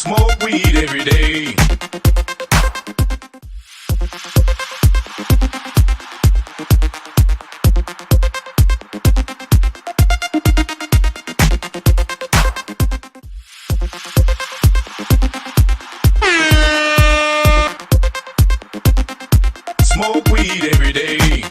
Smoke weed every day. Smoke weed every day.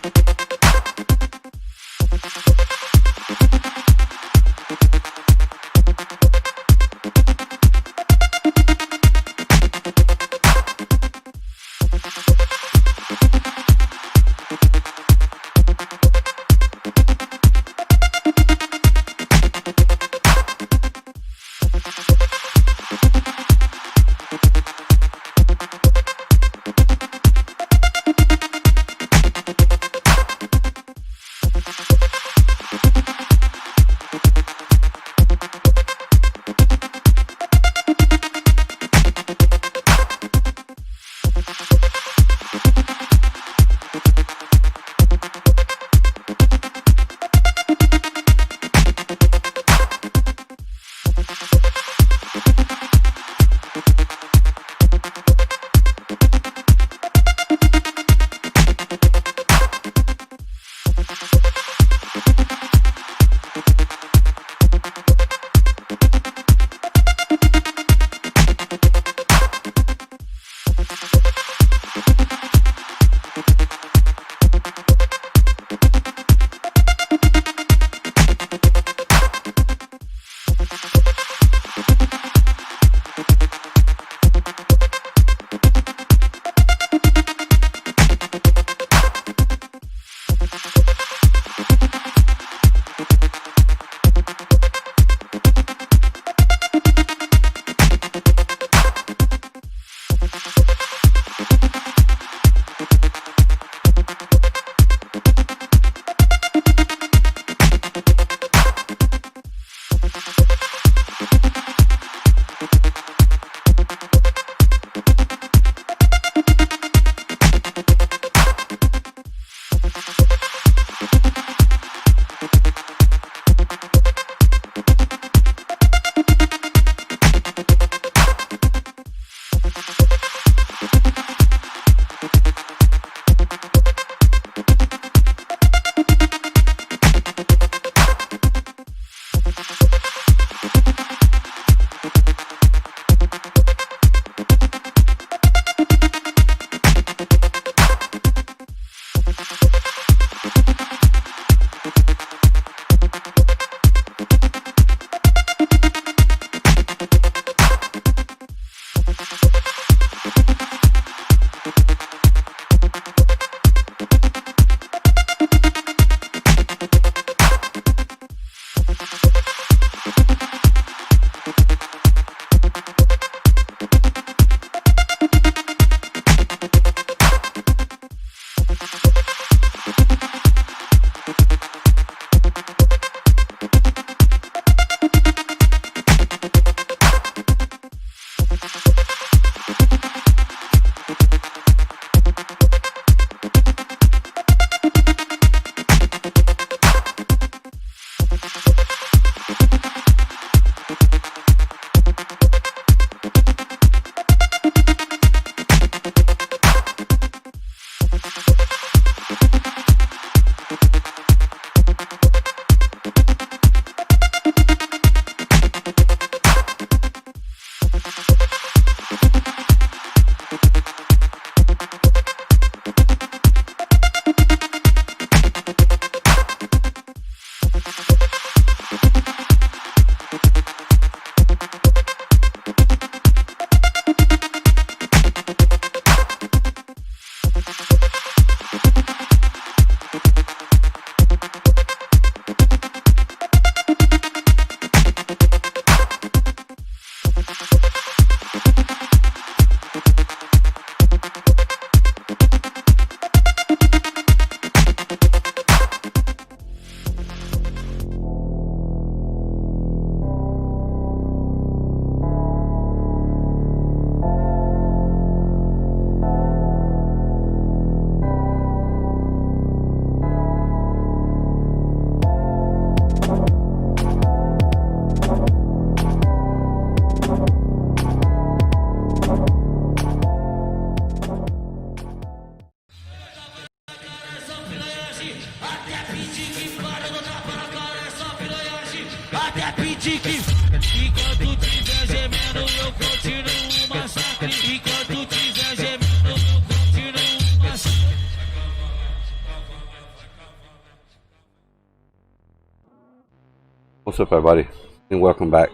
What's up, everybody, and welcome back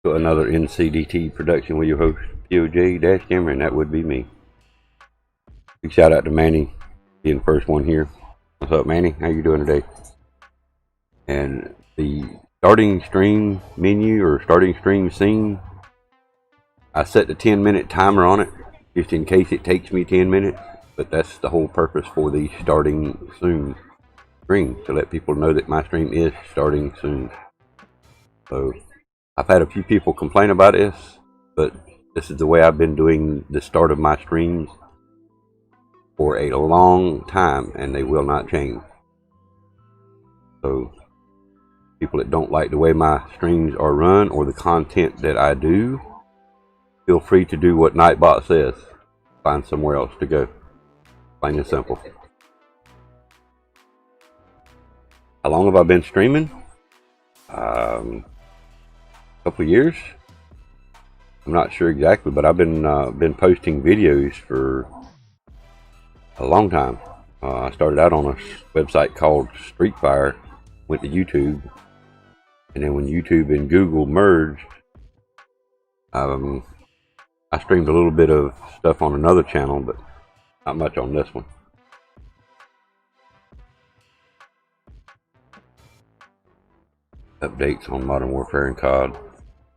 to another NCDT production with your host, PoJ-Gamer, and that would be me. Big shout out to Manny, being the first one here. What's up, Manny? How you doing today? And the starting stream menu or starting stream scene, I set the 10-minute timer on it, just in case it takes me 10 minutes. But that's the whole purpose for the starting soon screen, to let people know that my stream is starting soon. So I've had a few people complain about this, but this is the way I've been doing the start of my streams for a long time, and they will not change. So people that don't like the way my streams are run or the content that I do, feel free to do what Nightbot says. Find somewhere else to go. Plain and simple. How long have I been streaming? A couple of years. I'm not sure exactly, but I've been posting videos for a long time. I started out on a website called Street Fire, went to YouTube, and then when YouTube and Google merged, I streamed a little bit of stuff on another channel, but not much on this one. Updates on Modern Warfare and COD.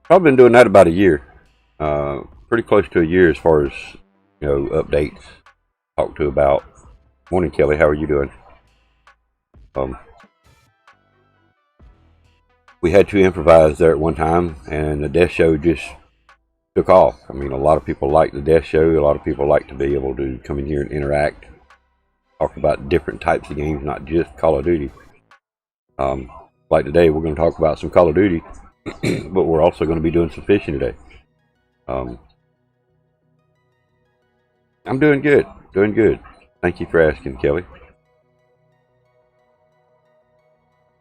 I've been doing that about a year. Pretty close to a year as far as, you know, updates. Talk to about. Morning, Kelly. How are you doing? We had to improvise there at one time, and the death show just took off. I mean, a lot of people like the death show. A lot of people like to be able to come in here and interact, talk about different types of games, not just Call of Duty. Like today, we're going to talk about some Call of Duty, but we're also going to be doing some fishing today. I'm doing good. Doing good. Thank you for asking, Kelly.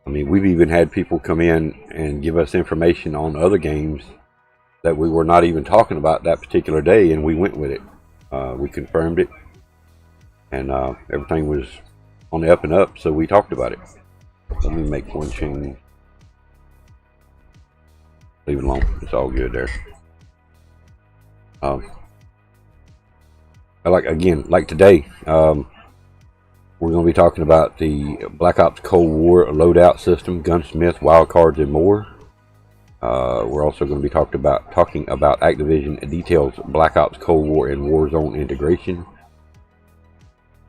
I mean, we've even had people come in and give us information on other games that we were not even talking about that particular day, and we went with it. We confirmed it, and everything was on the up and up, so we talked about it. Let me make one change. Leave it alone. It's all good there. Like today, we're going to be talking about the Black Ops Cold War Loadout system, Gunsmith, Wildcards, and more. We're also going to be talking about Activision details Black Ops Cold War and Warzone integration,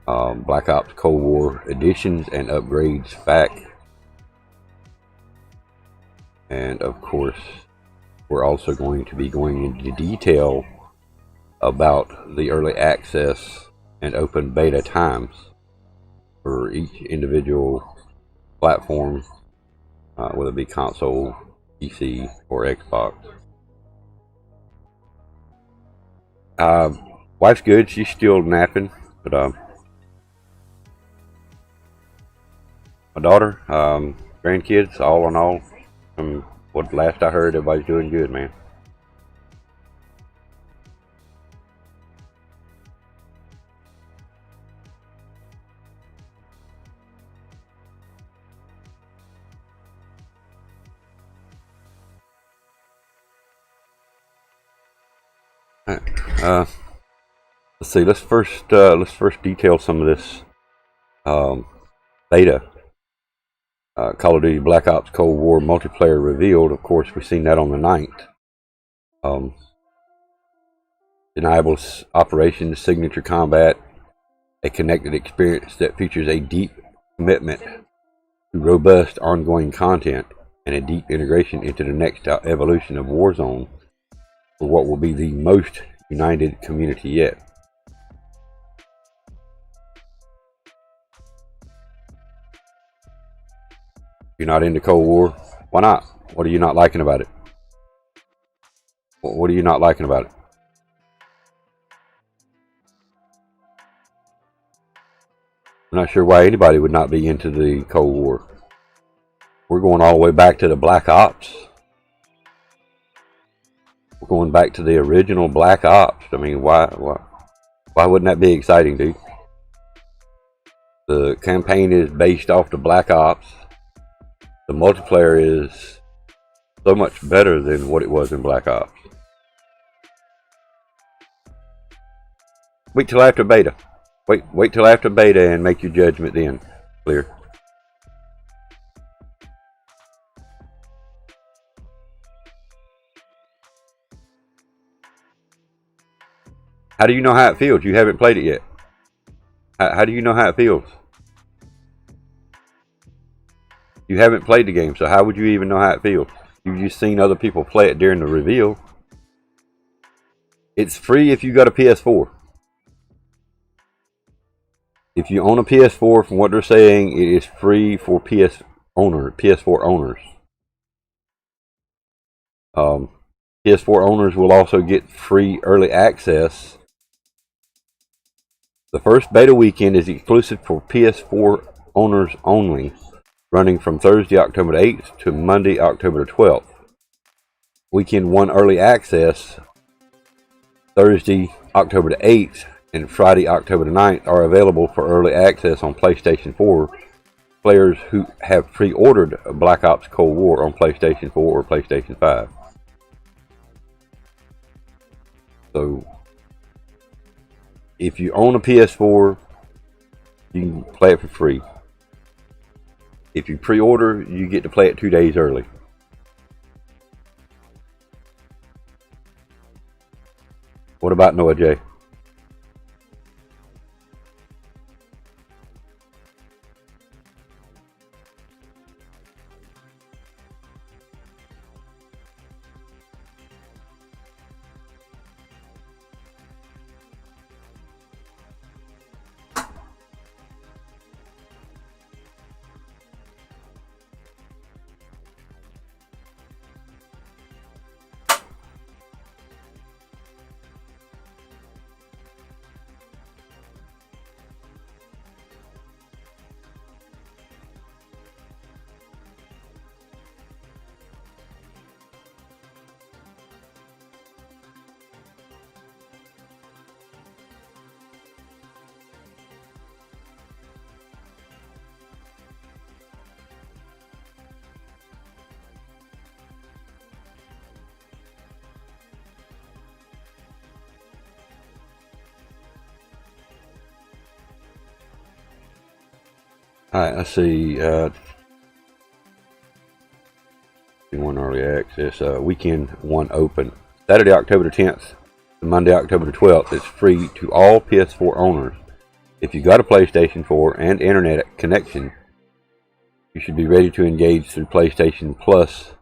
Black Ops Cold War additions and upgrades fact, and of course we're also going to be going into detail about the early access and open beta times for each individual platform, whether it be console, PC, or Xbox. Wife's good. She's still napping, but my daughter, grandkids, all in all, from what last I heard, everybody's doing good, man. Let's see. Let's first detail some of this beta. Call of Duty Black Ops Cold War multiplayer revealed. Of course, we've seen that on the 9th. Deniable operations, signature combat, a connected experience that features a deep commitment to robust ongoing content and a deep integration into the next evolution of Warzone for what will be the most united community yet. You're not into Cold War? Why not? What are you not liking about it? What are you not liking about it? I'm not sure why anybody would not be into the Cold War. We're going all the way back to the Black Ops. We're going back to the original Black Ops. I mean, why wouldn't that be exciting, dude? The campaign is based off the Black Ops. The multiplayer is so much better than what it was in Black Ops. Wait till after beta. Wait till after beta and make your judgment then. Clear. How do you know how it feels? You haven't played it yet. How do you know how it feels? You haven't played the game, so how would you even know how it feels? You've just seen other people play it during the reveal. It's free if you got a PS4. If you own a PS4, from what they're saying, it is free for PS4 owners. PS4 owners will also get free early access. The first beta weekend is exclusive for PS4 owners only, running from Thursday, October 8th to Monday, October 12th. Weekend 1 early access, Thursday, October 8th and Friday, October 9th are available for early access on PlayStation 4 players who have pre-ordered Black Ops Cold War on PlayStation 4 or PlayStation 5. So, if you own a PS4, you can play it for free. If you pre-order, you get to play it 2 days early. What about Noah J? Alright, let's see. One early access. Weekend 1 open. Saturday, October 10th to Monday, October 12th. It's free to all PS4 owners. If you got a PlayStation 4 and internet connection, you should be ready to engage through PlayStation Plus.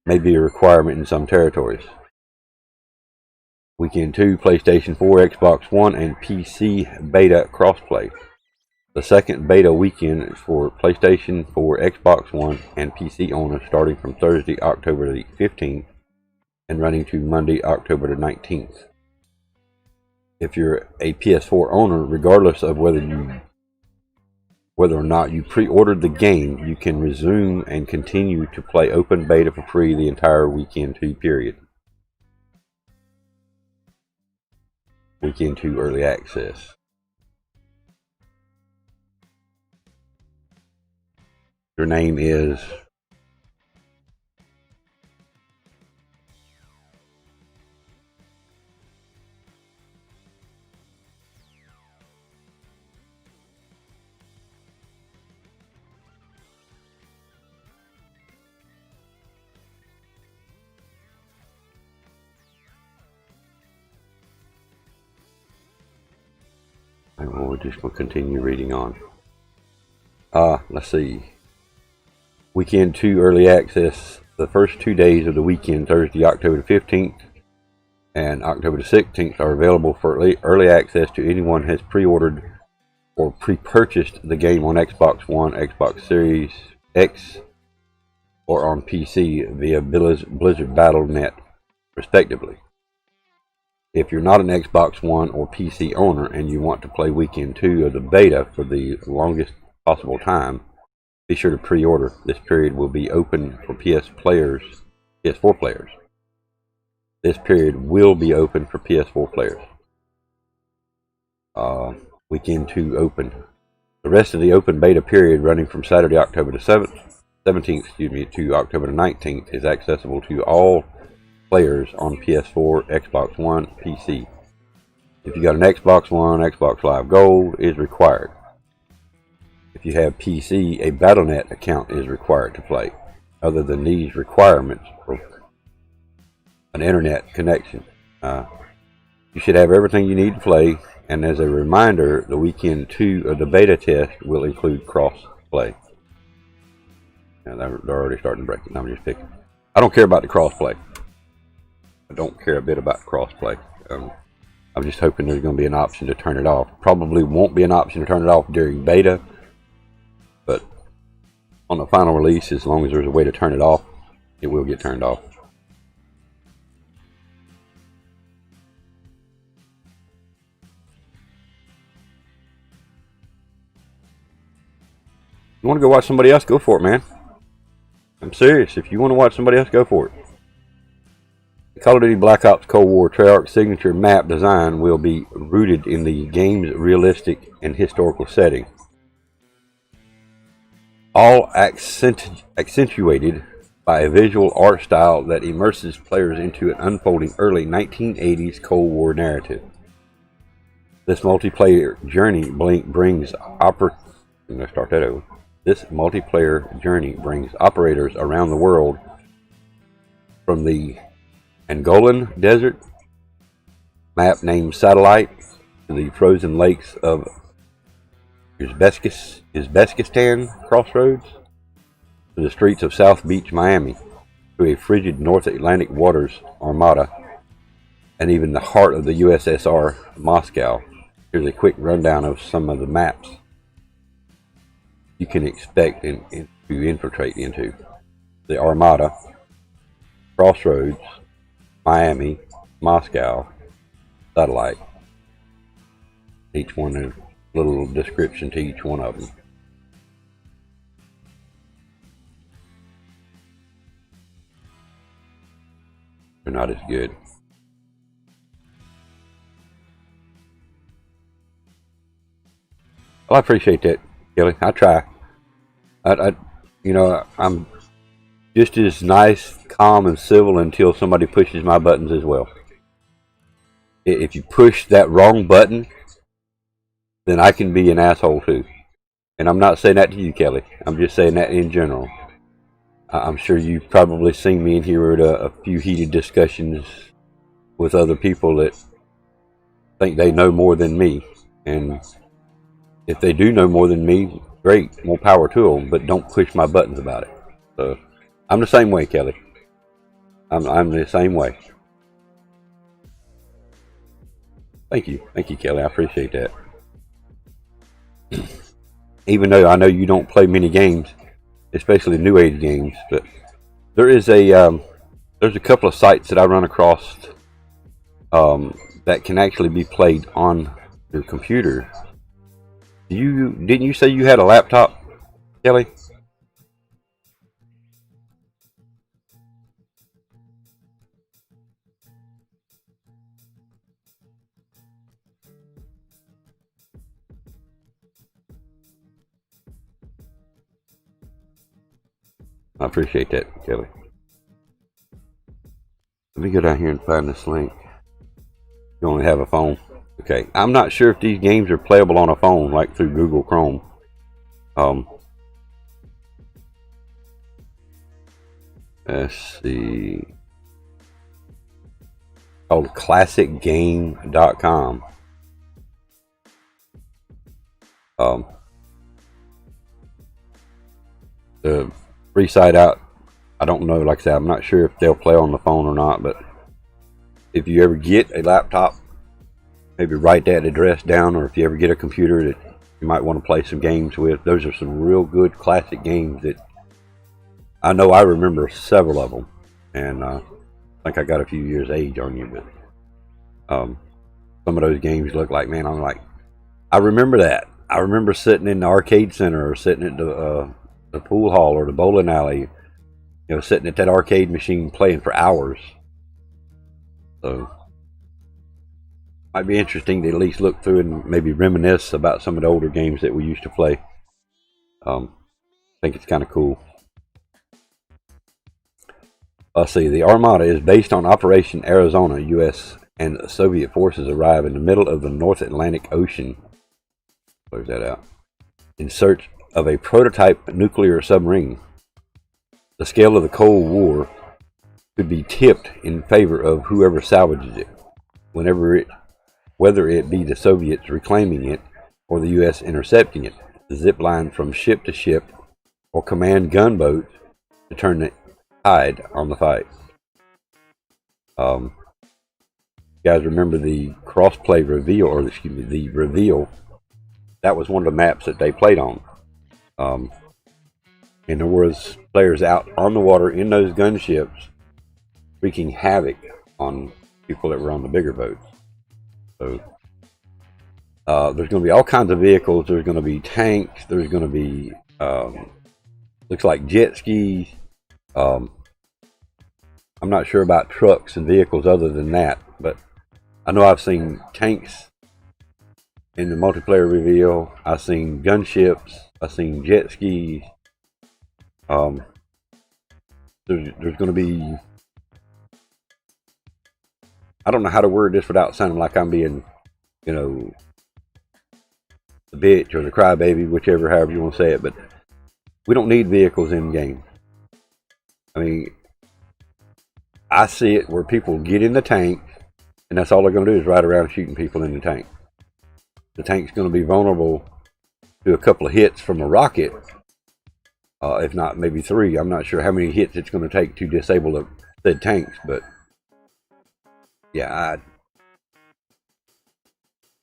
May be a requirement in some territories. Weekend 2, PlayStation 4, Xbox One, and PC beta crossplay. The second beta weekend is for PlayStation 4, Xbox One, and PC owners starting from Thursday, October the 15th and running to Monday, October the 19th. If you're a PS4 owner, regardless of whether or not you pre-ordered the game, you can resume and continue to play open beta for free the entire weekend 2 period. Weekend 2 early access. Your name is we're just going to continue reading on. Let's see. Weekend 2 early access. The first 2 days of the weekend, Thursday, October 15th and October 16th, are available for early access to anyone who has pre-ordered or pre-purchased the game on Xbox One, Xbox Series X, or on PC via Blizzard Battle.net, respectively. If you're not an Xbox One or PC owner and you want to play Weekend 2 of the beta for the longest possible time, be sure to pre-order. This period will be open for PS4 players. This period will be open for PS4 players. Weekend 2 open. The rest of the open beta period running from Saturday, October the 7th 17th, excuse me, to October the 19th is accessible to all players on PS4, Xbox One, PC. If you got an Xbox One, Xbox Live Gold is required. If you have PC, a Battle.net account is required to play. Other than these requirements, an internet connection, you should have everything you need to play. And as a reminder, the weekend 2 of the beta test will include cross-play. Now they're already starting to break it. I'm just picking. I don't care about the cross-play. I don't care a bit about cross-play. I'm just hoping there's going to be an option to turn it off. Probably won't be an option to turn it off during beta, but on the final release, as long as there's a way to turn it off, it will get turned off. You want to go watch somebody else, go for it, man. I'm serious. If you want to watch somebody else, go for it. The Call of Duty Black Ops Cold War Treyarch signature map design will be rooted in the game's realistic and historical setting, all accentuated by a visual art style that immerses players into an unfolding early 1980s Cold War narrative. This multiplayer journey brings operators around the world, from the Angolan desert, map named Satellite, to the frozen lakes of Uzbekistan crossroads, to the streets of South Beach, Miami, to a frigid North Atlantic waters armada, and even the heart of the USSR, Moscow. Here's a quick rundown of some of the maps you can expect to infiltrate into: the Armada, Crossroads, Miami, Moscow, Satellite. Each one, a little description to each one of them. They're not as good. Well, I appreciate that, Kelly. I try. I'm just as nice, calm, and civil until somebody pushes my buttons as well. If you push that wrong button, then I can be an asshole too. And I'm not saying that to you, Kelly. I'm just saying that in general. I'm sure you've probably seen me in here at a few heated discussions with other people that think they know more than me. And if they do know more than me, great, more power to them, but don't push my buttons about it. So I'm the same way, Kelly. I'm the same way. Thank you, Kelly. I appreciate that. Even though I know you don't play many games, especially new age games, but there is there's a couple of sites that I run across that can actually be played on your computer. Didn't you say you had a laptop, Kelly? I appreciate that, Kelly. Let me go down here and find this link. You only have a phone. Okay, I'm not sure if these games are playable on a phone, like through Google Chrome. Let's see. Called ClassicGame.com. The free site out. I don't know. Like I said, I'm not sure if they'll play on the phone or not. But if you ever get a laptop, maybe write that address down, or if you ever get a computer that you might want to play some games with, those are some real good classic games that I know I remember several of them, and I think I got a few years age on you, but some of those games look like, man, I'm like, I remember that. I remember sitting in the arcade center, or sitting at the pool hall or the bowling alley, sitting at that arcade machine playing for hours. So might be interesting to at least look through and maybe reminisce about some of the older games that we used to play. I think it's kind of cool. Let's see. The Armada is based on Operation Arizona. U.S. and Soviet forces arrive in the middle of the North Atlantic Ocean. Close that out. In search of a prototype nuclear submarine. The scale of the Cold War could be tipped in favor of whoever salvages it, whether it be the Soviets reclaiming it or the U.S. intercepting it, zip line from ship to ship, or command gunboats to turn the tide on the fight. Guys, remember the crossplay reveal, or excuse me, the reveal? That was one of the maps that they played on. And there was players out on the water in those gunships wreaking havoc on people that were on the bigger boats. So there's going to be all kinds of vehicles. There's going to be tanks. There's going to be looks like jet skis. I'm not sure about trucks and vehicles other than that, but I know I've seen tanks in the multiplayer reveal. I've seen gunships. I've seen jet skis. There's going to be, I don't know how to word this without sounding like I'm being, you know, the bitch or the crybaby, whichever, however you want to say it, but we don't need vehicles in game. I mean, I see it where people get in the tank and that's all they're going to do is ride around shooting people in the tank. The tank's going to be vulnerable to a couple of hits from a rocket, if not maybe 3. I'm not sure how many hits it's going to take to disable the said tanks, but yeah,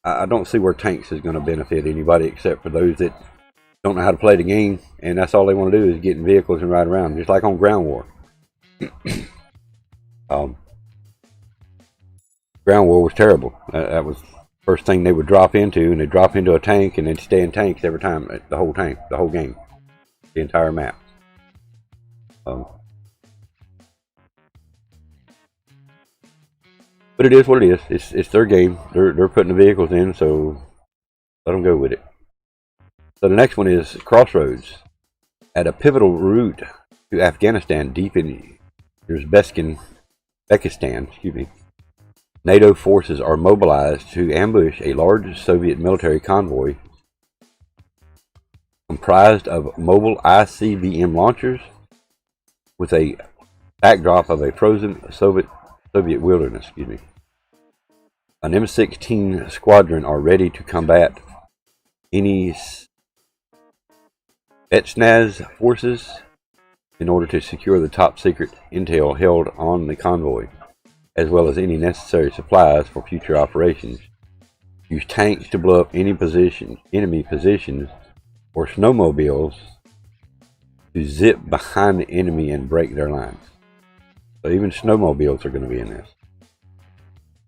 I don't see where tanks is going to benefit anybody except for those that don't know how to play the game, and that's all they want to do is get in vehicles and ride around, just like on Ground War. Ground War was terrible. That was the first thing they would drop into, and they'd drop into a tank, and they'd stay in tanks every time, the whole tank, the whole game, the entire map. But it is what it is. It's their game. They're putting the vehicles in, so let them go with it. So the next one is Crossroads. At a pivotal route to Afghanistan, deep in Uzbekistan, NATO forces are mobilized to ambush a large Soviet military convoy comprised of mobile ICBM launchers with a backdrop of a frozen Soviet wilderness. An M16 squadron are ready to combat any Spetsnaz forces in order to secure the top secret intel held on the convoy, as well as any necessary supplies for future operations. Use tanks to blow up enemy positions, or snowmobiles to zip behind the enemy and break their lines. So even snowmobiles are going to be in this.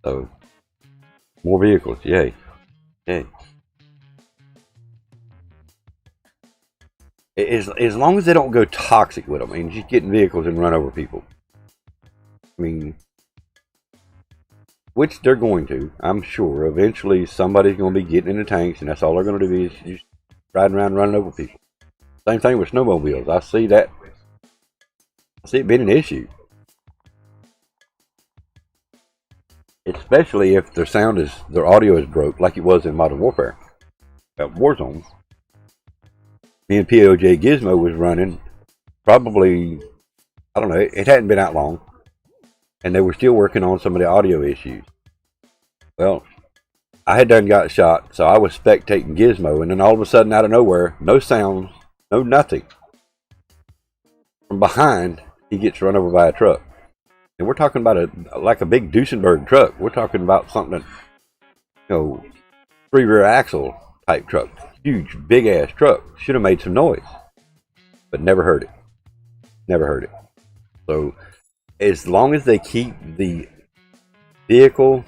So more vehicles, yay, yay. As long as they don't go toxic with them, I mean, just getting vehicles and run over people. I mean, which they're going to, I'm sure. Eventually, somebody's going to be getting in the tanks, and that's all they're going to do is just riding around running over people. Same thing with snowmobiles. I see that. I see it being an issue. Especially if their audio is broke, like it was in Modern Warfare. Warzone. Me and PoJ-GiZmO was running, probably, I don't know, it hadn't been out long, and they were still working on some of the audio issues. Well, I had done got shot, so I was spectating GiZmO, and then all of a sudden, out of nowhere, no sounds, no nothing. From behind, he gets run over by a truck. And we're talking about like a big Duesenberg truck. We're talking about something that, 3 rear axle type truck. Huge, big ass truck. Should have made some noise. But never heard it. Never heard it. So, as long as they keep the vehicle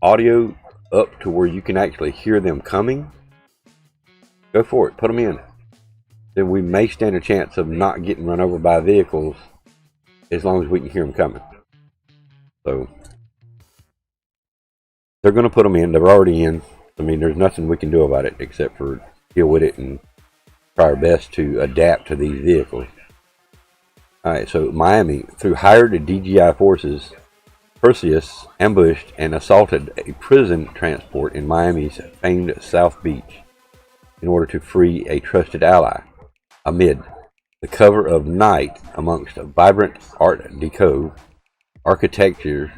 audio up to where you can actually hear them coming, go for it. Put them in. Then we may stand a chance of not getting run over by vehicles as long as we can hear them coming. So, they're going to put them in. They're already in. I mean, there's nothing we can do about it except for deal with it and try our best to adapt to these vehicles. Alright, so Miami, through hired DGI forces, Perseus ambushed and assaulted a prison transport in Miami's famed South Beach in order to free a trusted ally. Amid the cover of night amongst vibrant Art Deco architecture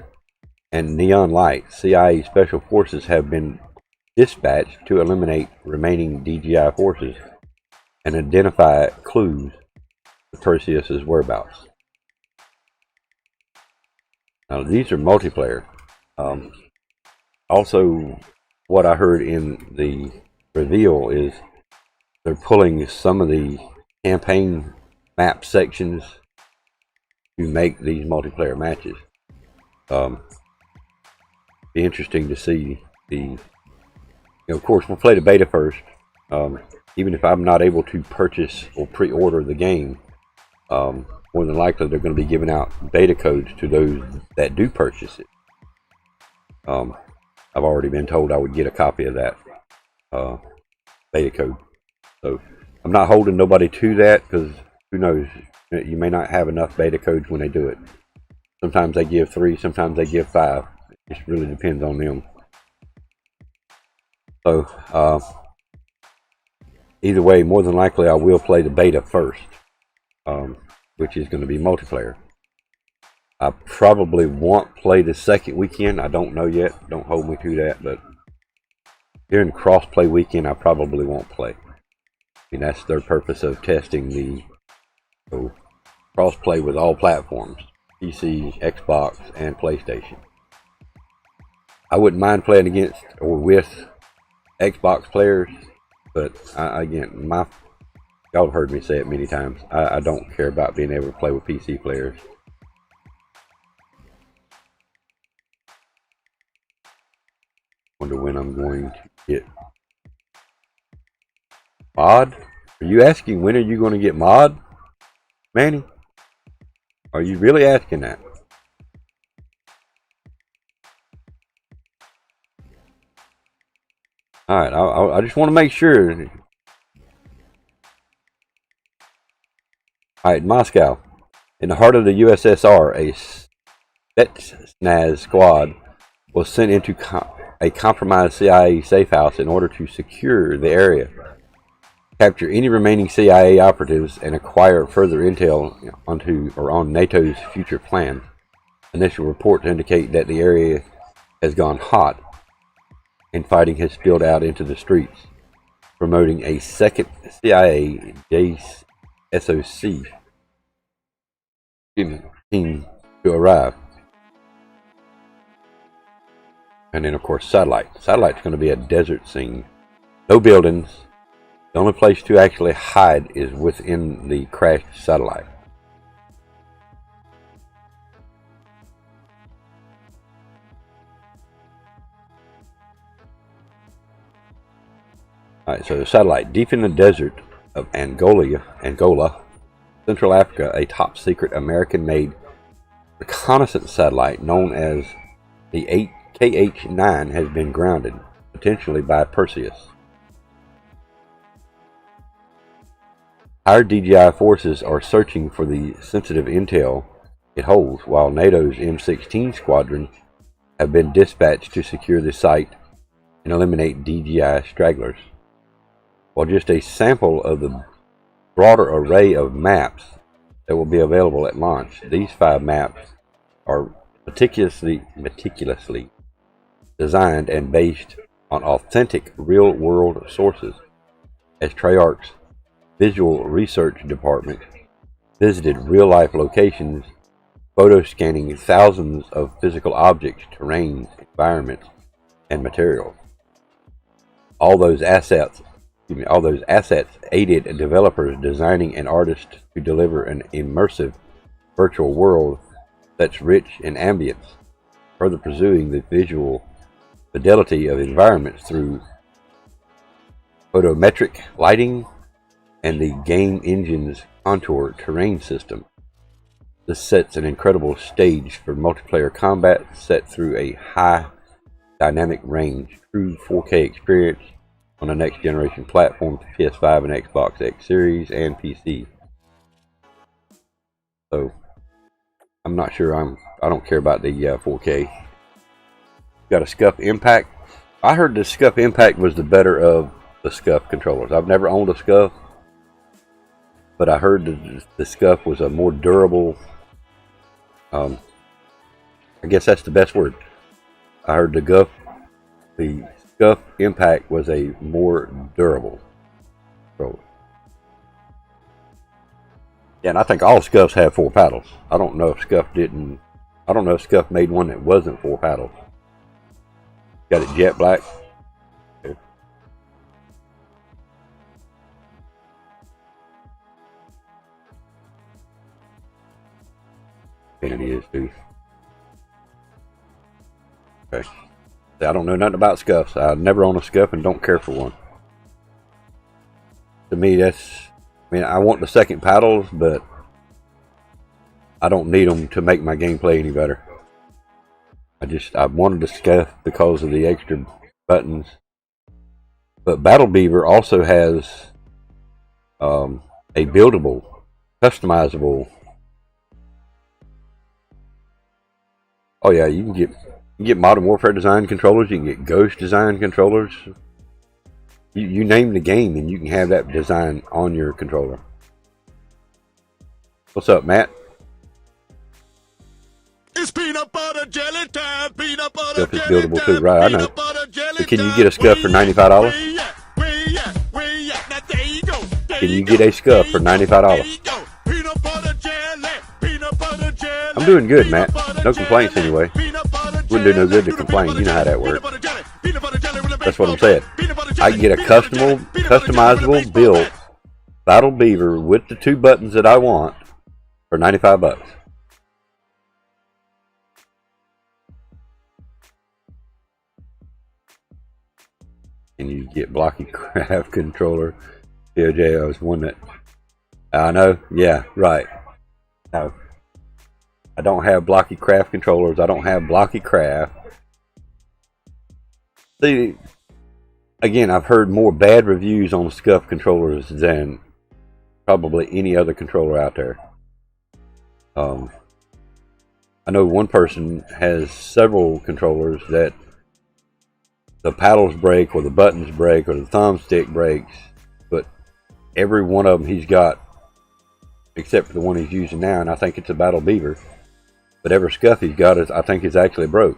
and neon lights, CIA special forces have been dispatched to eliminate remaining DGI forces and identify clues to Perseus's whereabouts. Now these are multiplayer. Also, what I heard in the reveal is they're pulling some of the campaign map sections to make these multiplayer matches. Be interesting to see the. Of course, we'll play the beta first. Even if I'm not able to purchase or pre-order the game, more than likely they're going to be giving out beta codes to those that do purchase it. I've already been told I would get a copy of that beta code. So I'm not holding nobody to that, because who knows, you may not have enough beta codes when they do it. Sometimes they give 3, sometimes they give 5. It just really depends on them. So either way, more than likely I will play the beta first, which is going to be multiplayer. I probably won't play the second weekend. I don't know yet. Don't hold me to that. But during cross-play weekend, I probably won't play. I mean, that's their purpose of testing the cross-play with all platforms. PC, Xbox, and PlayStation. I wouldn't mind playing against or with Xbox players, but again, y'all have heard me say it many times. I don't care about being able to play with PC players. Wonder when I'm going to get mod. Are you asking when are you going to get mod, Manny? Are you really asking that? Alright, I just want to make sure. Alright, Moscow. In the heart of the USSR, a Spetsnaz squad was sent into a compromised CIA safe house in order to secure the area, capture any remaining CIA operatives, and acquire further intel on NATO's future plan. Initial reports indicate that the area has gone hot and fighting has spilled out into the streets, promoting a second CIA SOC team to arrive. And then, of course, satellite. Satellite's going to be a desert scene. No buildings. The only place to actually hide is within the crashed satellite. Alright, so the satellite. Deep in the desert of Angola, Central Africa, a top secret American-made reconnaissance satellite known as the KH-9 has been grounded, potentially by Perseus. Our DGI forces are searching for the sensitive intel it holds, while NATO's M16 squadron have been dispatched to secure the site and eliminate DGI stragglers. While just a sample of the broader array of maps that will be available at launch, these 5 maps are meticulously designed and based on authentic real-world sources, as Treyarch's Visual Research Department visited real-life locations, photo-scanning thousands of physical objects, terrains, environments, and materials. All those assets aided developers, designing, and artists to deliver an immersive virtual world that's rich in ambience, further pursuing the visual fidelity of environments through photometric lighting and the game engine's contour terrain system. This sets an incredible stage for multiplayer combat set through a high dynamic range, true 4K experience on the next generation platforms, PS5 and Xbox X Series and PC. So I'm not sure. I don't care about the 4K. Got a Scuff Impact. I heard the Scuff Impact was the better of the Scuff controllers. I've never owned a Scuff, but I heard the Scuff was a more durable. I guess that's the best word. I heard the Scuff Impact was a more durable controller. Yeah, and I think all Scuffs have 4 paddles. I don't know if Scuff didn't. I don't know if Scuff made one that wasn't 4 paddles. Got it jet black. Okay. And it is too. Okay. I don't know nothing about Scuffs. I never own a Scuff and don't care for one. To me, I want the second paddles, but I don't need them to make my gameplay any better. I wanted the Scuff because of the extra buttons. But Battle Beaver also has a buildable, customizable. Oh yeah, you can get Modern Warfare design controllers. You can get Ghost design controllers. You name the game and you can have that design on your controller. What's up, Matt? It's peanut butter jelly time, peanut butter Scuff is jelly buildable time, too, right? I know. peanut butter jelly But can you time. get a Scuff for $95? Where you at? Now there you go. There Can you go. get a Scuff for There $95? you go. Peanut butter jelly, peanut butter jelly. I'm doing good, Matt. Peanut butter No complaints jelly, anyway. peanut butter Wouldn't do no good to jelly, complain. peanut You know how that butter works. jelly, peanut butter jelly with a That's what I'm saying. peanut butter I can get a jelly, peanut butter jelly, customizable built Battle Beaver with the 2 buttons that I want for $95. And you get blocky craft controller. PoJ was one that I know. Yeah, right. No, I don't have blocky craft controllers. I don't have blocky craft. See, again, I've heard more bad reviews on Scuff controllers than probably any other controller out there. I know one person has several controllers that the paddles break or the buttons break or the thumbstick breaks, but every one of them he's got, except for the one he's using now, and I think it's a Battle Beaver, but every Scuff he's got I think is actually broke.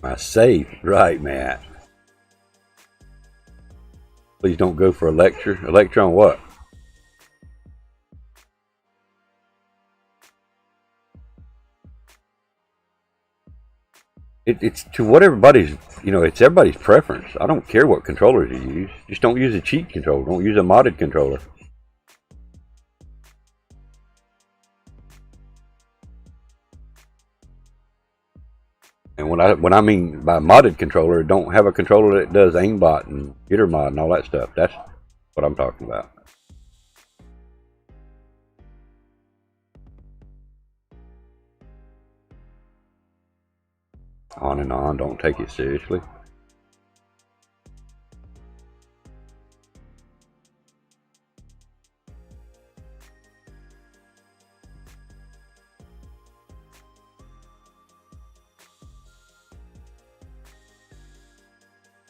My safe, right, Matt? Please don't go for a lecture. A lecture on what? It's to what everybody's, it's everybody's preference. I don't care what controllers you use. Just don't use a cheat controller. Don't use a modded controller. And when I mean by modded controller, don't have a controller that does aimbot and jitter mod and all that stuff. That's what I'm talking about. On and on, don't take it seriously.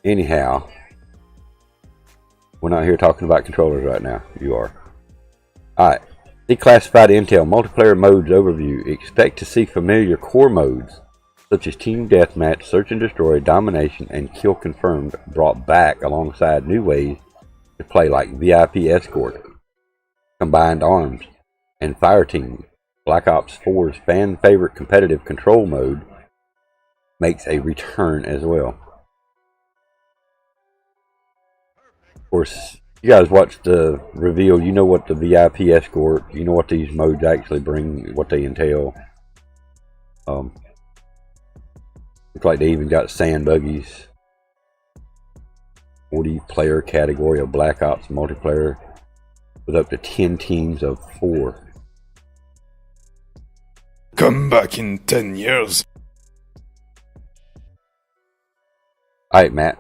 Anyhow, we're not here talking about controllers right now. You are. Alright. Declassified Intel Multiplayer Modes Overview. Expect to see familiar core modes such as Team Deathmatch, Search and Destroy, Domination, and Kill Confirmed brought back alongside new ways to play like VIP Escort, Combined Arms, and Fireteam. Black Ops 4's fan favorite competitive control mode makes a return as well. Of course, you guys watched the reveal. You know what the VIP Escort, you know what these modes actually bring, what they entail. Looks like they even got sand buggies. 40-player category of Black Ops multiplayer with up to 10 teams of 4. Come back in 10 years. Alright, Matt.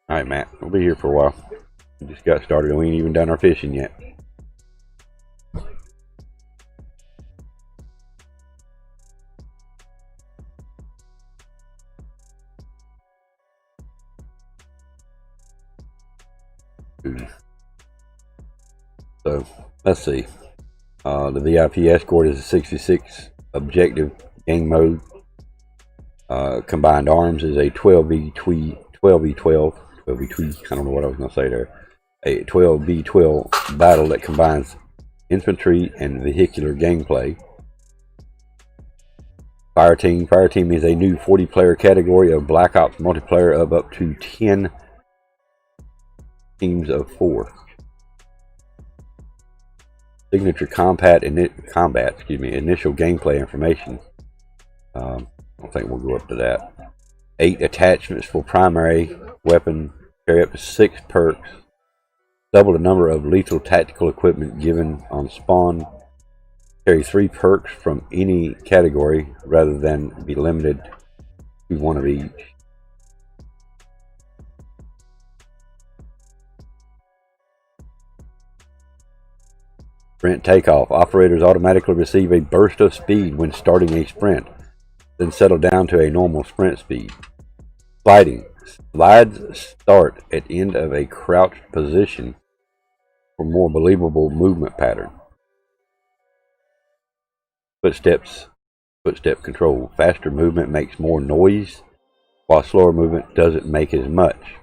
Alright, Matt. We'll be here for a while. We just got started and we ain't even done our fishing yet. So, let's see. The VIP escort is a 66 objective game mode. Combined arms is a 12v12, I don't know what I was going to say there. A 12v12 battle that combines infantry and vehicular gameplay. Fireteam is a new 40-player category of Black Ops multiplayer of up to 10 teams of 4. Signature combat, initial gameplay information. I don't think we'll go up to that. 8 attachments for primary weapon. Carry up to 6 perks. Double the number of lethal tactical equipment given on spawn. Carry 3 perks from any category rather than be limited to 1 of each. Sprint takeoff. Operators automatically receive a burst of speed when starting a sprint, then settle down to a normal sprint speed. Sliding. Slides start at end of a crouched position for more believable movement pattern. Footstep control. Faster movement makes more noise, while slower movement doesn't make as much.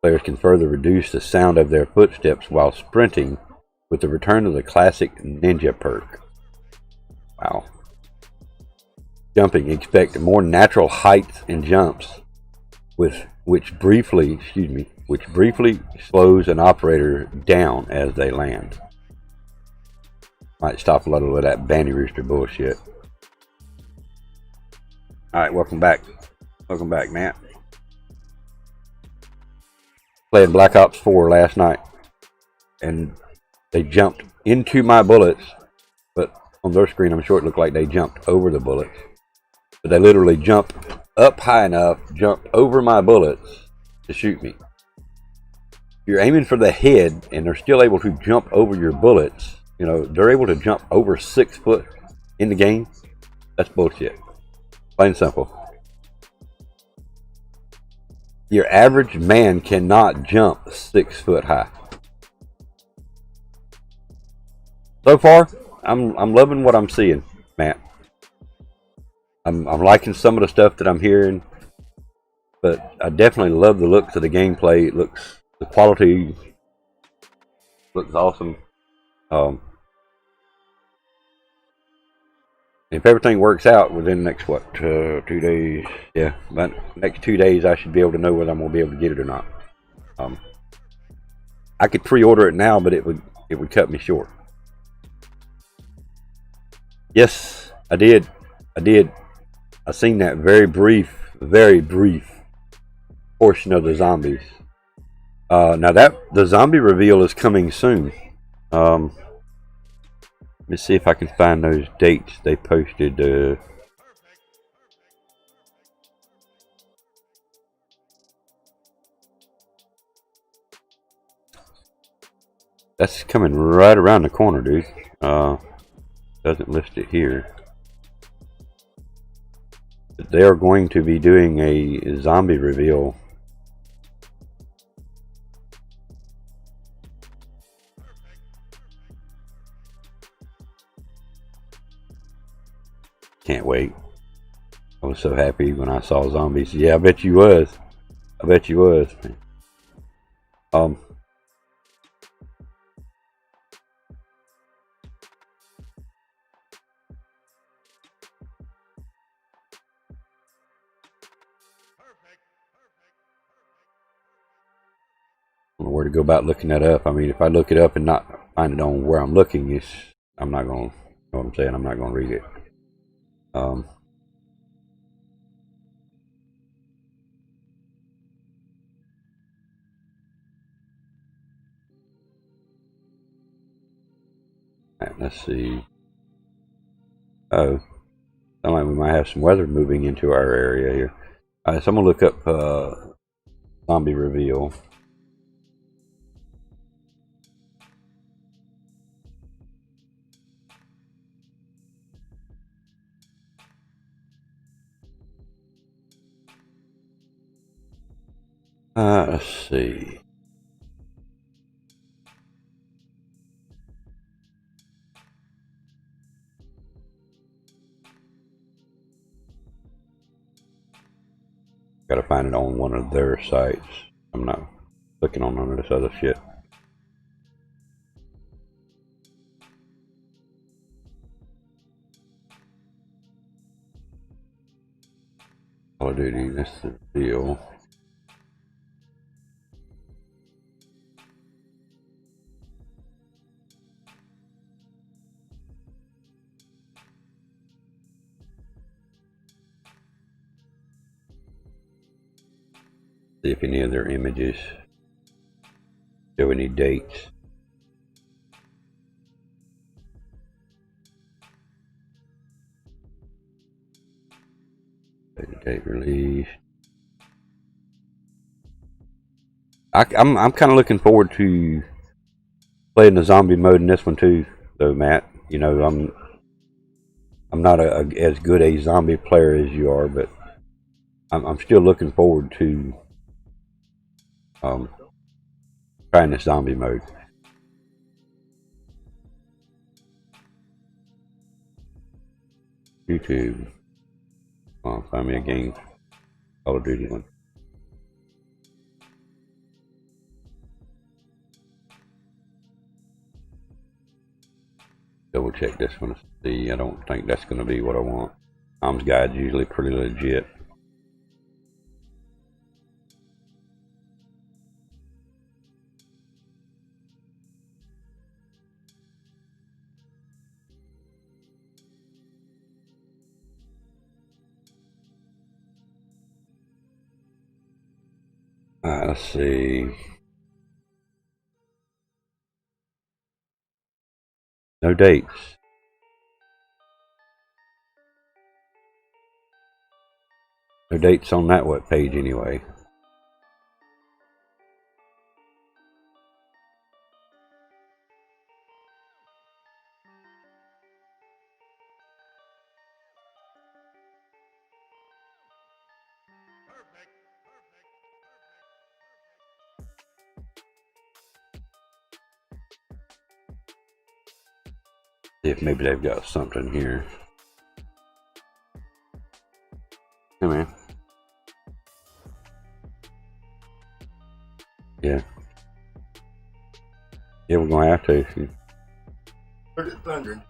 Players can further reduce the sound of their footsteps while sprinting with the return of the classic ninja perk. Wow. Jumping. Expect more natural heights and jumps, which briefly slows an operator down as they land. Might stop a little of that bandy rooster bullshit. Alright, welcome back. Welcome back, Matt. Played Black Ops 4 last night, and they jumped into my bullets, but on their screen I'm sure it looked like they jumped over the bullets. But they literally jumped up high enough, jumped over my bullets to shoot me. If you're aiming for the head and they're still able to jump over your bullets, you know, they're able to jump over 6 foot in the game. That's bullshit. Plain and simple. Your average man cannot jump 6 foot high. So far, I'm loving what I'm seeing, Matt. I'm liking some of the stuff that I'm hearing, but I definitely love the looks of the gameplay. The quality looks awesome. If everything works out within the next 2 days, yeah, but next 2 days I should be able to know whether I'm gonna be able to get it or not. I could pre-order it now, but it would cut me short. Yes, I did. I seen that very brief portion of the zombies. Now the zombie reveal is coming soon. Let me see if I can find those dates they posted. That's coming right around the corner, dude. Doesn't list it here. But they are going to be doing a zombie reveal. Can't wait. I was so happy when I saw zombies. Yeah, I bet you was. I don't know where to go about looking that up. I mean, if I look it up and not find it on where I'm looking, I'm not going to, you know what I'm saying? I'm not going to read it. Let's see. Oh, Sound like we might have some weather moving into our area here. Alright, so I'm gonna look up zombie reveal. Let's see. Gotta find it on one of their sites. I'm not clicking on none of this other shit. Call of Duty, this is the deal. See if any of their images show any dates. Date release. I'm kind of looking forward to playing the zombie mode in this one too, though, Matt. You know, I'm not as good a zombie player as you are, but I'm still looking forward to trying this zombie mode. YouTube. Well, find me a game. Call of Duty one. Double check this one to see. I don't think that's going to be what I want. Tom's Guide's usually pretty legit. Let's see. No dates. No dates on that web page anyway. See if maybe they've got something here. Hey man. Yeah. Yeah, we're gonna have to. Heard it thundering.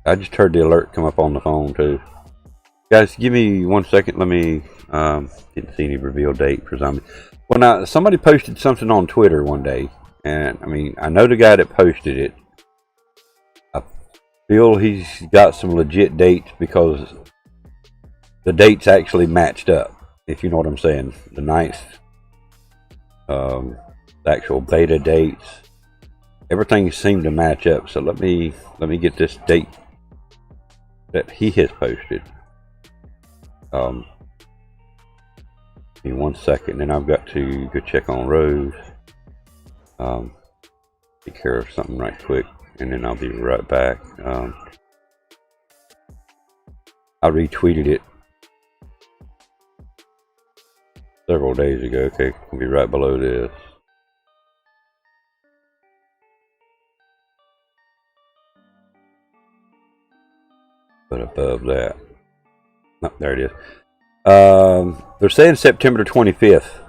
I just heard the alert come up on the phone too. Guys, give me 1 second. Let me didn't see any reveal date for zombie. Well, now somebody posted something on Twitter one day, and I mean, I know the guy that posted it. I feel he's got some legit dates because the dates actually matched up. If you know what I'm saying, the nights, the actual beta dates, everything seemed to match up. So let me get this date that he has posted. Give me 1 second, then I've got to go check on Rose. Take care of something right quick, and then I'll be right back. I retweeted it several days ago. Okay, I'll be right below this. But above that, no, there it is. They're saying September 25th.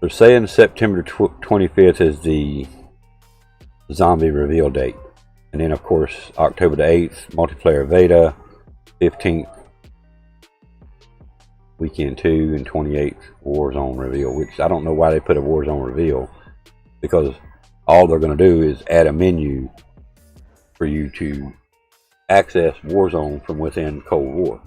They're saying September 25th is the zombie reveal date. And then, of course, October the 8th, multiplayer beta, 15th, weekend 2, and 28th, Warzone reveal. Which I don't know why they put a Warzone reveal, because all they're going to do is add a menu for you to access Warzone from within Cold War.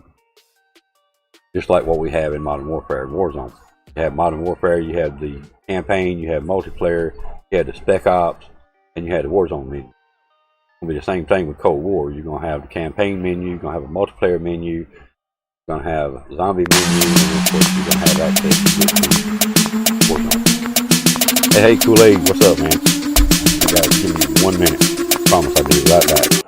Just like what we have in Modern Warfare and Warzone. You have Modern Warfare, you have the campaign, you have multiplayer, you have the Spec Ops, and you have the Warzone menu. It'll be the same thing with Cold War. You're gonna have the campaign menu, you're gonna have a multiplayer menu, you're gonna have a zombie menu, and of course you're gonna have access to Warzone. Hey, Kool-Aid, what's up, man? You guys, give me 1 minute. I promise I'll be right back.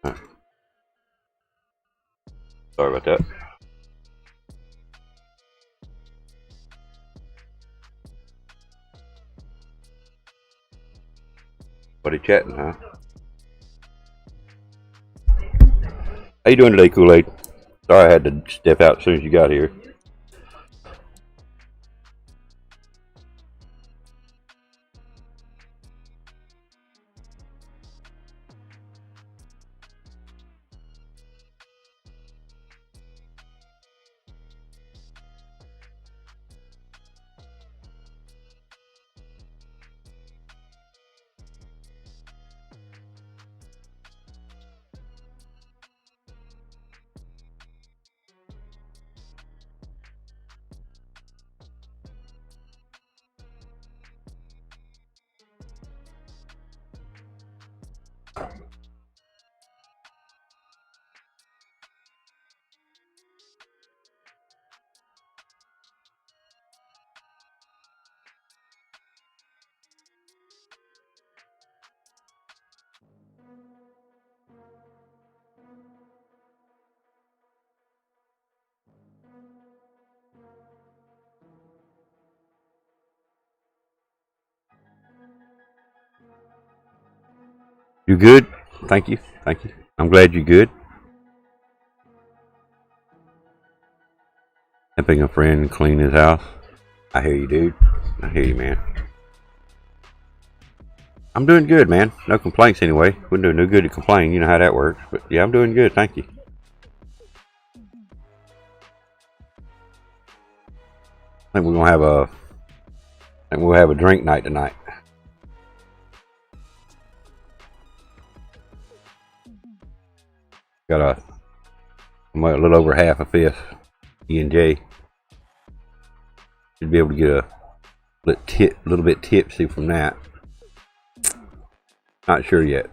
Sorry about that. Buddy chatting, huh? How you doing today, Kool-Aid? Sorry I had to step out as soon as you got here. You good? Thank you. Thank you. I'm glad you're good. Helping a friend clean his house. I hear you, dude. I hear you, man. I'm doing good, man. No complaints anyway. Wouldn't do no good to complain. You know how that works. But yeah, I'm doing good. Thank you. I think we're gonna have a. I think we'll have a drink night tonight. Got a little over half a fifth E&J. Should be able to get a little bit tipsy from that. Not sure yet.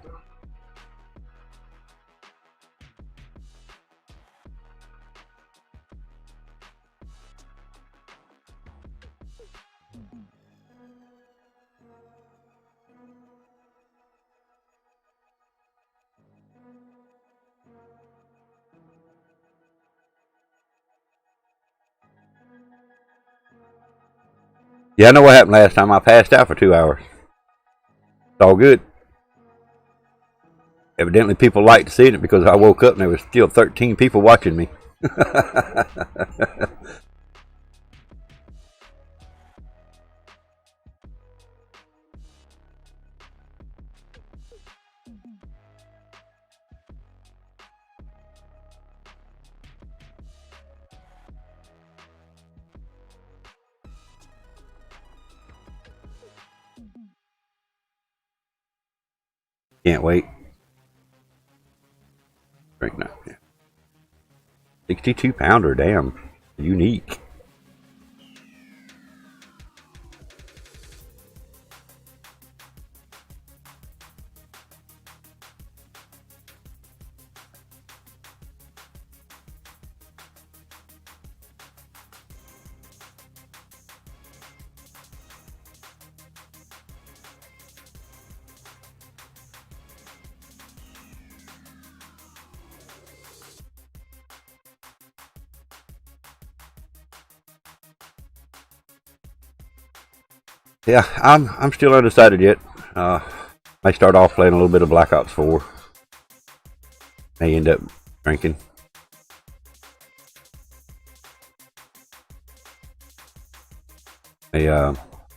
Yeah, I know what happened last time. I passed out for 2 hours. It's all good. Evidently people liked seeing it because I woke up and there was still 13 people watching me. Can't wait. Drink now. Yeah. 62 pounder, damn. Unique. Yeah, I'm still undecided yet. May start off playing a little bit of Black Ops 4. May end up drinking. May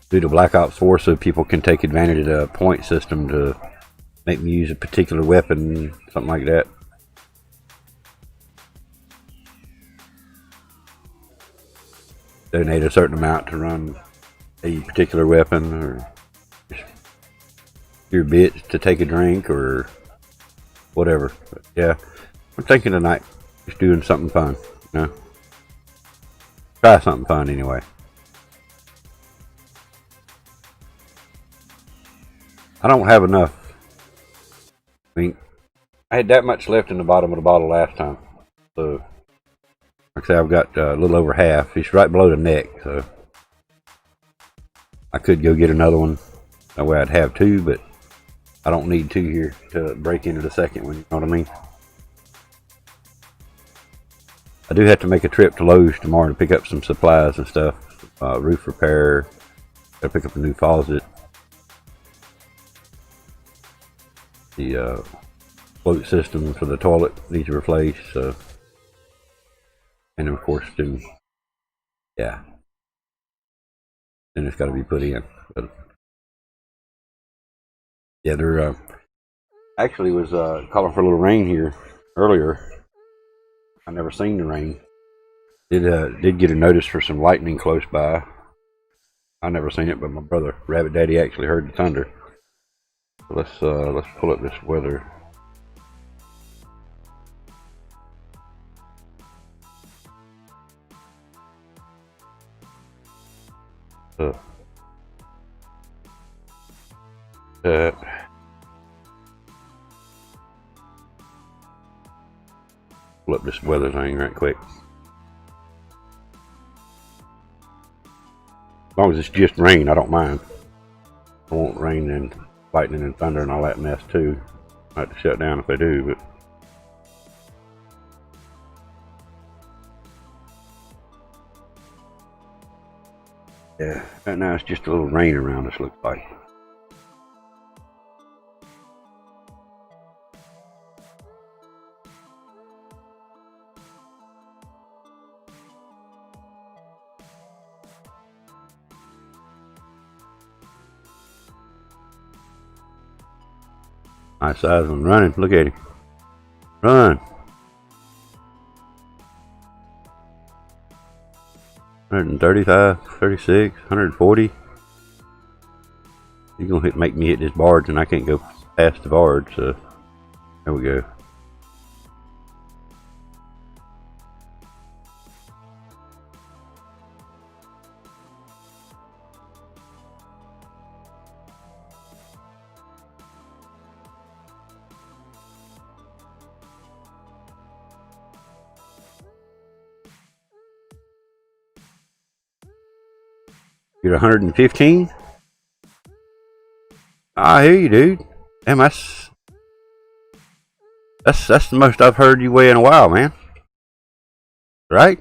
do the Black Ops 4 so people can take advantage of the point system to make me use a particular weapon, something like that. Donate a certain amount to run a particular weapon, or your bits to take a drink, or whatever. But yeah, I'm thinking tonight, just doing something fun, you know? Try something fun anyway. I don't have enough. I mean, I had that much left in the bottom of the bottle last time, so like I say, I've got a little over half. It's right below the neck, so I could go get another one. That way I'd have two, but I don't need two here to break into the second one, you know what I mean? I do have to make a trip to Lowe's tomorrow to pick up some supplies and stuff. Roof repair, gotta pick up a new faucet. The float system for the toilet needs to replace, and of course then, yeah, then it's got to be put in. But yeah, there actually was calling for a little rain here earlier. I never seen the rain. Did get a notice for some lightning close by. I never seen it, but my brother Rabbit Daddy actually heard the thunder. So let's pull up this weather. Pull up this weather thing right quick. As long as it's just rain, I don't mind. I want rain and lightning and thunder and all that mess too. I have to shut down if they do, but yeah, right now it's just a little rain around us, looks like. Nice size one running. Look at him. Run. 135, 36, 140. He's gonna make me hit this barge, and I can't go past the barge. So there we go. You're 115? I hear you, dude. Damn, that's the most I've heard you weigh in a while, man. Right?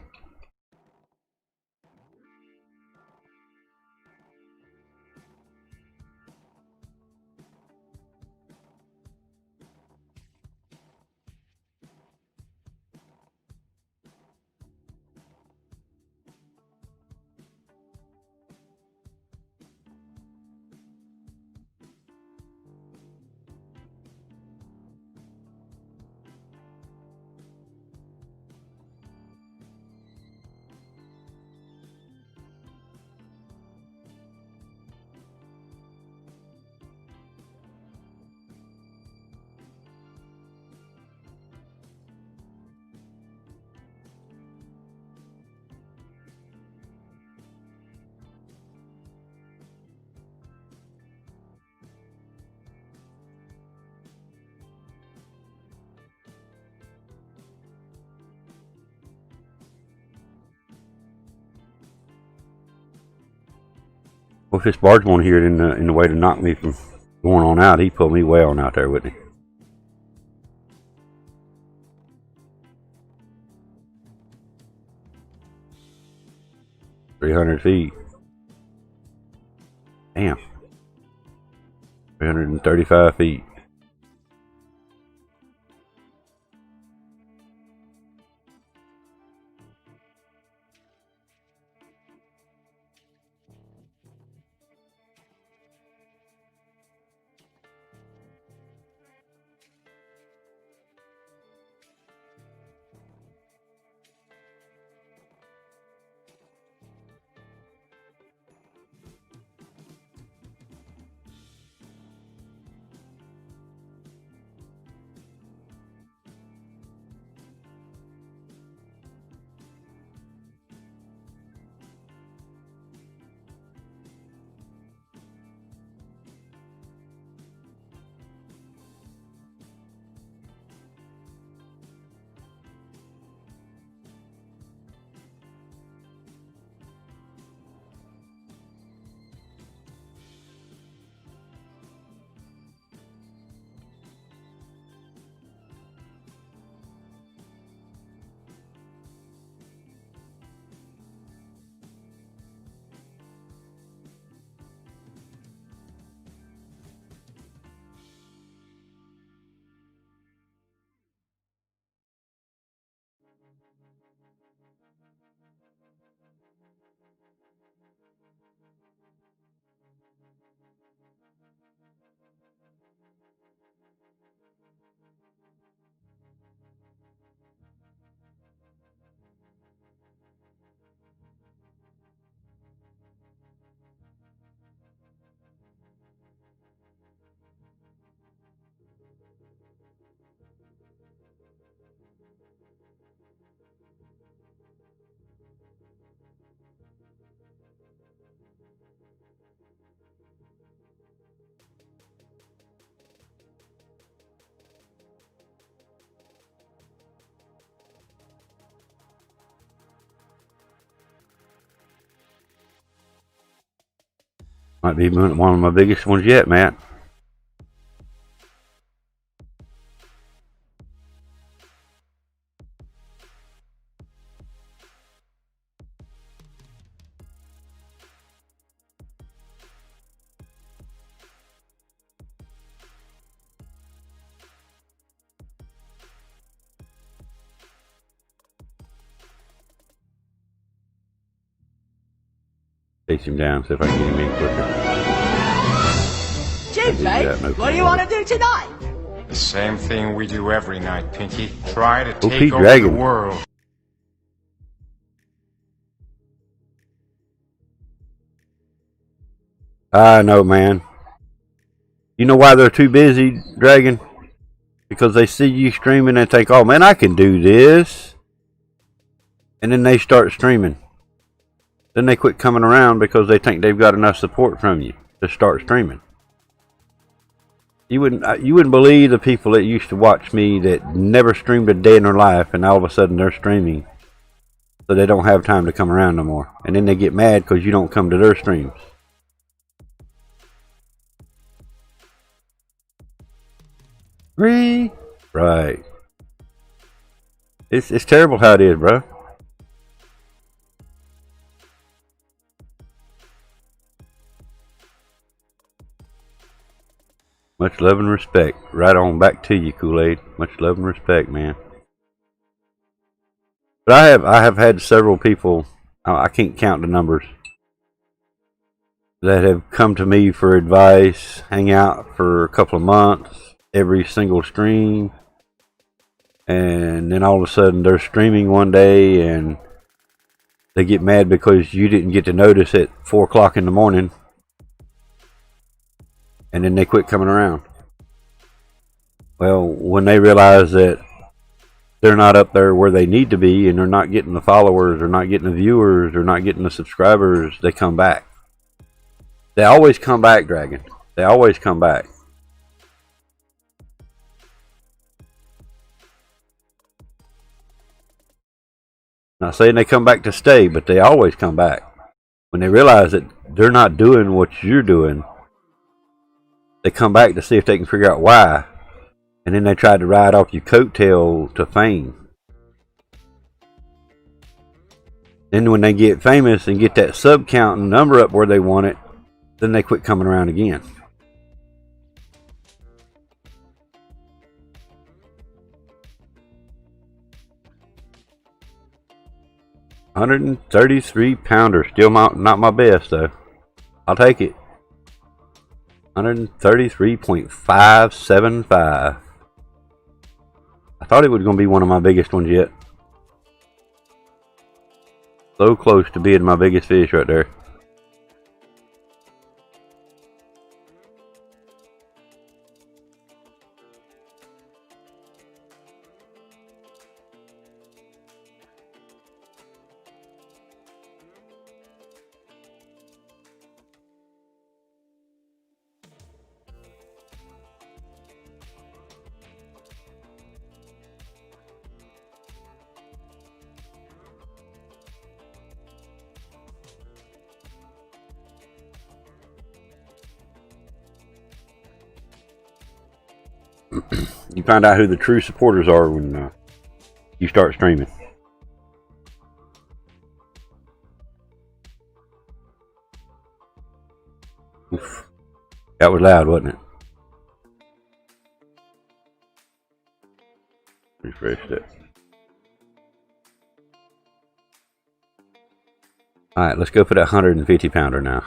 Well, if this barge won't hear it in the way to knock me from going on out, he'd pull me way on out there, wouldn't he? $300 feet. Damn. 335 feet. Might be one of my biggest ones yet, Matt. Chase him down, see if I can get him in quicker. Gee, mate, what do you want to do tonight? The same thing we do every night, Pinky. Try to OP take over Dragon. the world. I know, man. You know why they're too busy, Dragon? Because they see you streaming and think, oh man, I can do this. And then they start streaming. Then they quit coming around because they think they've got enough support from you to start streaming. You wouldn't believe the people that used to watch me that never streamed a day in their life, and all of a sudden they're streaming, so they don't have time to come around no more. And then they get mad because you don't come to their streams. Right. It's terrible how it is, bro. Much love and respect. Right on back to you, Kool-Aid. Much love and respect, man. But I have had several people, I can't count the numbers, that have come to me for advice, hang out for a couple of months, every single stream, and then all of a sudden they're streaming one day and they get mad because you didn't get to notice at 4 o'clock in the morning, and then they quit coming around. Well, when they realize that they're not up there where they need to be, and they're not getting the followers, they're not getting the viewers, they're not getting the subscribers, they come back. They always come back, Dragon. They always come back. Not saying they come back to stay, but they always come back. When they realize that they're not doing what you're doing, they come back to see if they can figure out why. And then they try to ride off your coattail to fame. Then when they get famous and get that sub count and number up where they want it, then they quit coming around again. $133 pounder, still not my best though. I'll take it. 133.575. I thought it was going to be one of my biggest ones yet. So close to being my biggest fish right there. You find out who the true supporters are when you start streaming. Oof. That was loud, wasn't it? Refresh that. Alright, let's go for that 150 pounder now.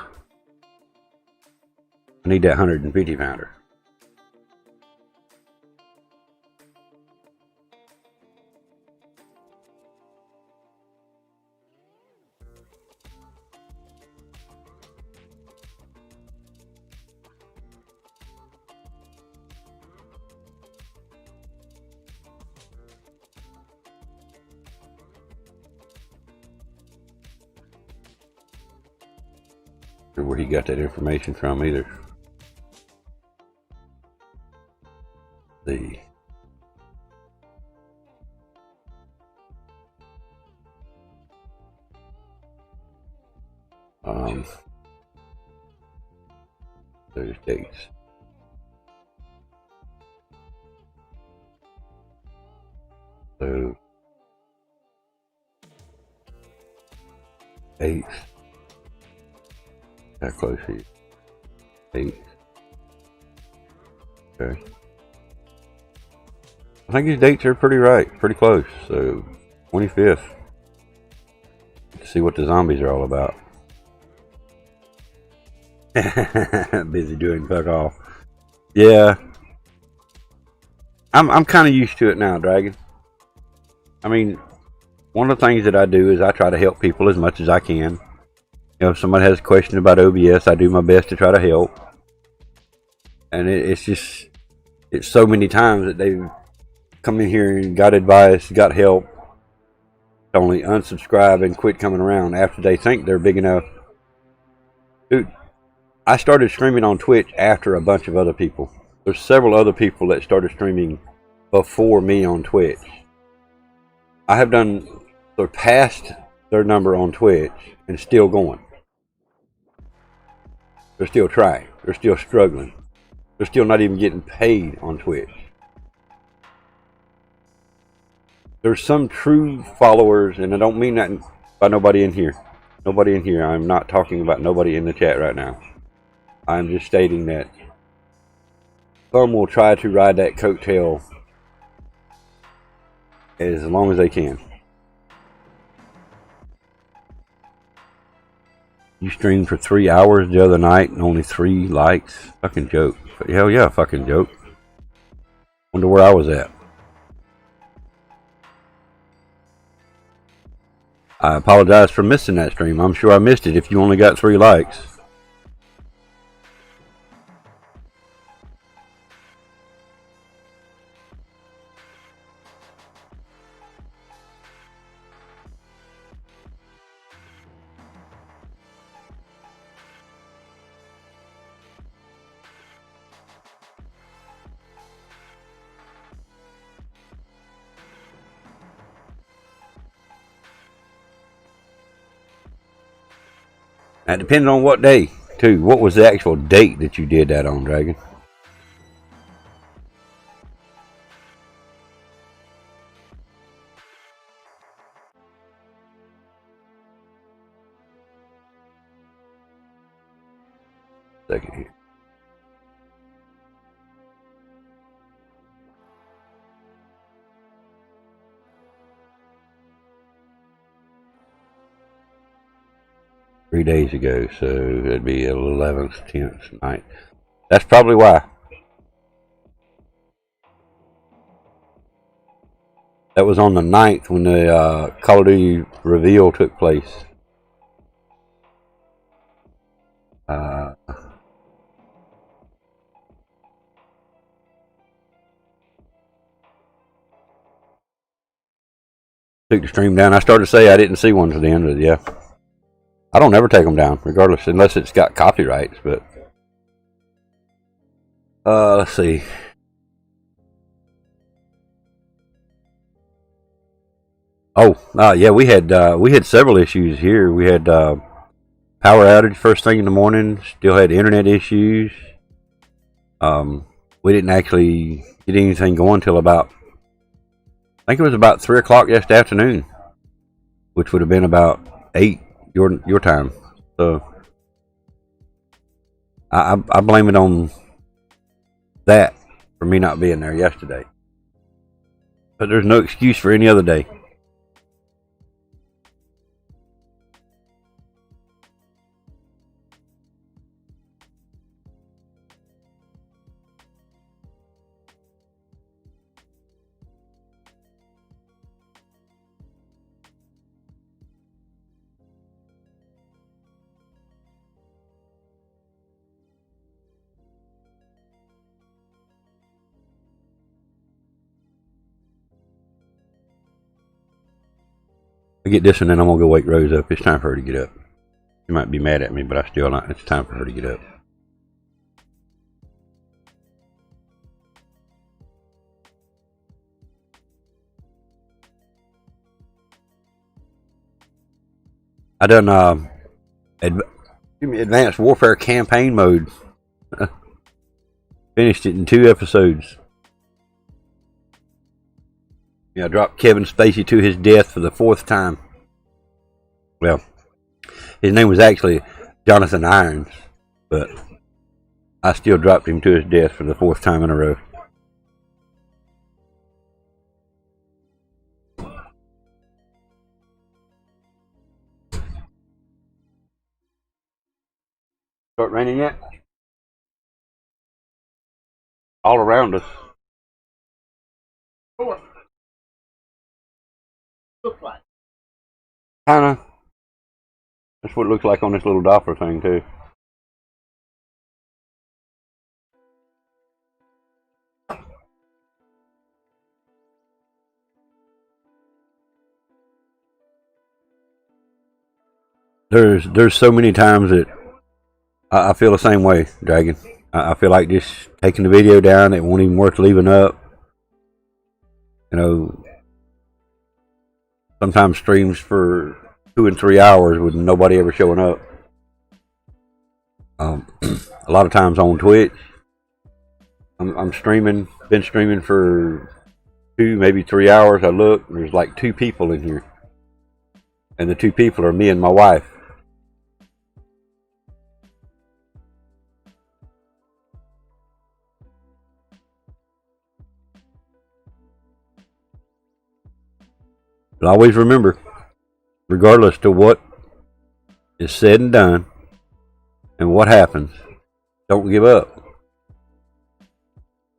I need that 150 pounder. Where he got that information from either. The those dates. So 8th. How close are you? 8th. Okay. I think these dates are pretty right, pretty close. So 25th. Let's see what the zombies are all about. Busy doing fuck off. Yeah. I'm kind of used to it now, Dragon. I mean, one of the things that I do is I try to help people as much as I can. You know, if somebody has a question about OBS, I do my best to try to help. And it's so many times that they've come in here and got advice, got help, only unsubscribe and quit coming around after they think they're big enough. Dude, I started streaming on Twitch after a bunch of other people. There's several other people that started streaming before me on Twitch. I have surpassed their number on Twitch and still going. They're still trying. They're still struggling. They're still not even getting paid on Twitch. There's some true followers, and I don't mean that by nobody in here. Nobody in here. I'm not talking about nobody in the chat right now. I'm just stating that some will try to ride that coattail as long as they can. You streamed for 3 hours the other night and only 3 likes? Fucking joke. Hell yeah, fucking joke. Wonder where I was at. I apologize for missing that stream. I'm sure I missed it if you only got 3 likes. Now, depending on what day, too. What was the actual date that you did that on, Dragon? Second here. Three days ago, so it'd be 11th, 10th, 9th. That's probably why. That was on the 9th when the Call of Duty reveal took place. Took the stream down. I started to say I didn't see one to the end of it, yeah. I don't ever take them down, regardless, unless it's got copyrights, but... let's see. Oh, yeah, we had several issues here. We had power outage first thing in the morning. Still had internet issues. We didn't actually get anything going till about, I think it was about 3 o'clock yesterday afternoon, which would have been about 8 your time. So I blame it on that for me not being there yesterday. But there's no excuse for any other day. I get this and then I'm gonna go wake Rose up. It's time for her to get up. She might be mad at me, but I still not. It's time for her to get up. I done Advanced Warfare campaign mode Finished it in 2 episodes. Yeah, I dropped Kevin Spacey to his death for the 4th time. Well, his name was actually Jonathan Irons, but I still dropped him to his death for the 4th time in a row. Start raining yet? All around us. Look like. Kinda. That's what it looks like on this little Doppler thing too. There's so many times that I feel the same way, Dragon. I feel like just taking the video down. It won't even worth leaving up. You know, sometimes streams for 2 and 3 hours with nobody ever showing up. A lot of times on Twitch, I'm streaming. Been streaming for 2, maybe 3 hours. I look, there's like 2 people in here, and the 2 people are me and my wife. But always remember, regardless to what is said and done and what happens, don't give up.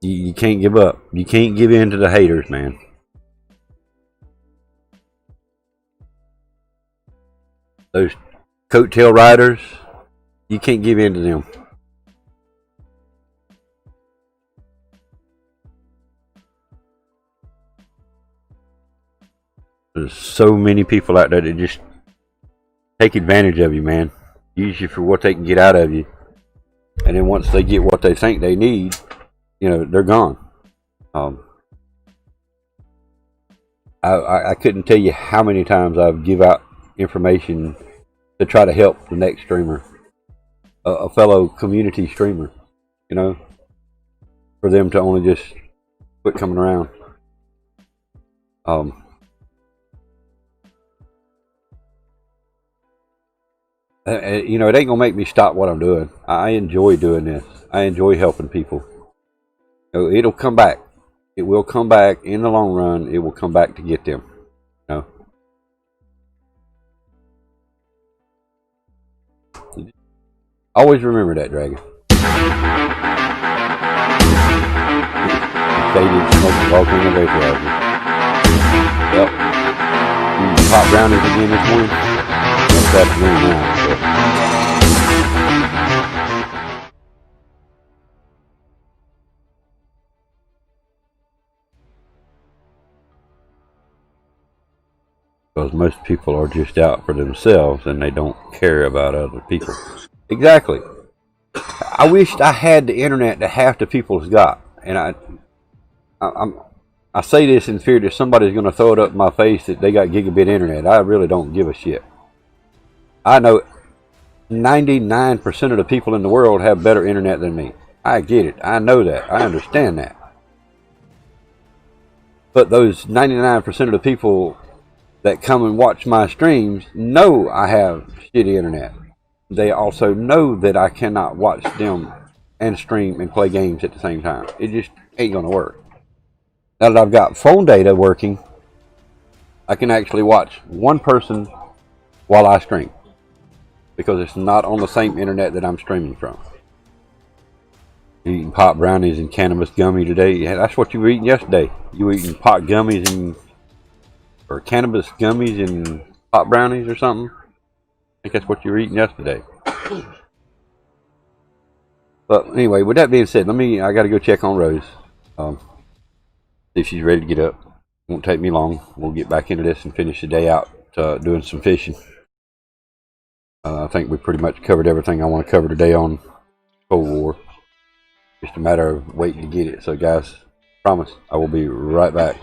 You can't give up. You can't give in to the haters, man. Those coattail riders, you can't give in to them. There's so many people out there that just take advantage of you, man. Use you for what they can get out of you. And then once they get what they think they need, you know, they're gone. I couldn't tell you how many times I've give out information to try to help the next streamer, a fellow community streamer, you know, for them to only just quit coming around. You know, it ain't gonna make me stop what I'm doing. I enjoy doing this. I enjoy helping people. It'll come back. It will come back in the long run. It will come back to get them. You know? Always remember that, Dragon. Faded smoke walking in the vaporizer. Yep. Pop brownies again this morning. That's afternoon now. So. Because most people are just out for themselves and they don't care about other people. Exactly. I wished I had the internet that half the people's got, and I say this in fear that somebody's going to throw it up in my face that they got gigabit internet. I really don't give a shit. I know 99% of the people in the world have better internet than me. I get it. I know that. I understand that. But those 99% of the people that come and watch my streams know I have shitty internet. They also know that I cannot watch them and stream and play games at the same time. It just ain't going to work. Now that I've got phone data working, I can actually watch one person while I stream, because it's not on the same internet that I'm streaming from. You're eating pot brownies and cannabis gummy today. Yeah, that's what you were eating yesterday. You were eating pot gummies and or cannabis gummies and pot brownies or something. I think that's what you were eating yesterday. But anyway, with that being said, I got to go check on Rose. See if she's ready to get up. Won't take me long. We'll get back into this and finish the day out doing some fishing. I think we pretty much covered everything I want to cover today on Cold War. Just a matter of waiting to get it. So guys, promise I will be right back.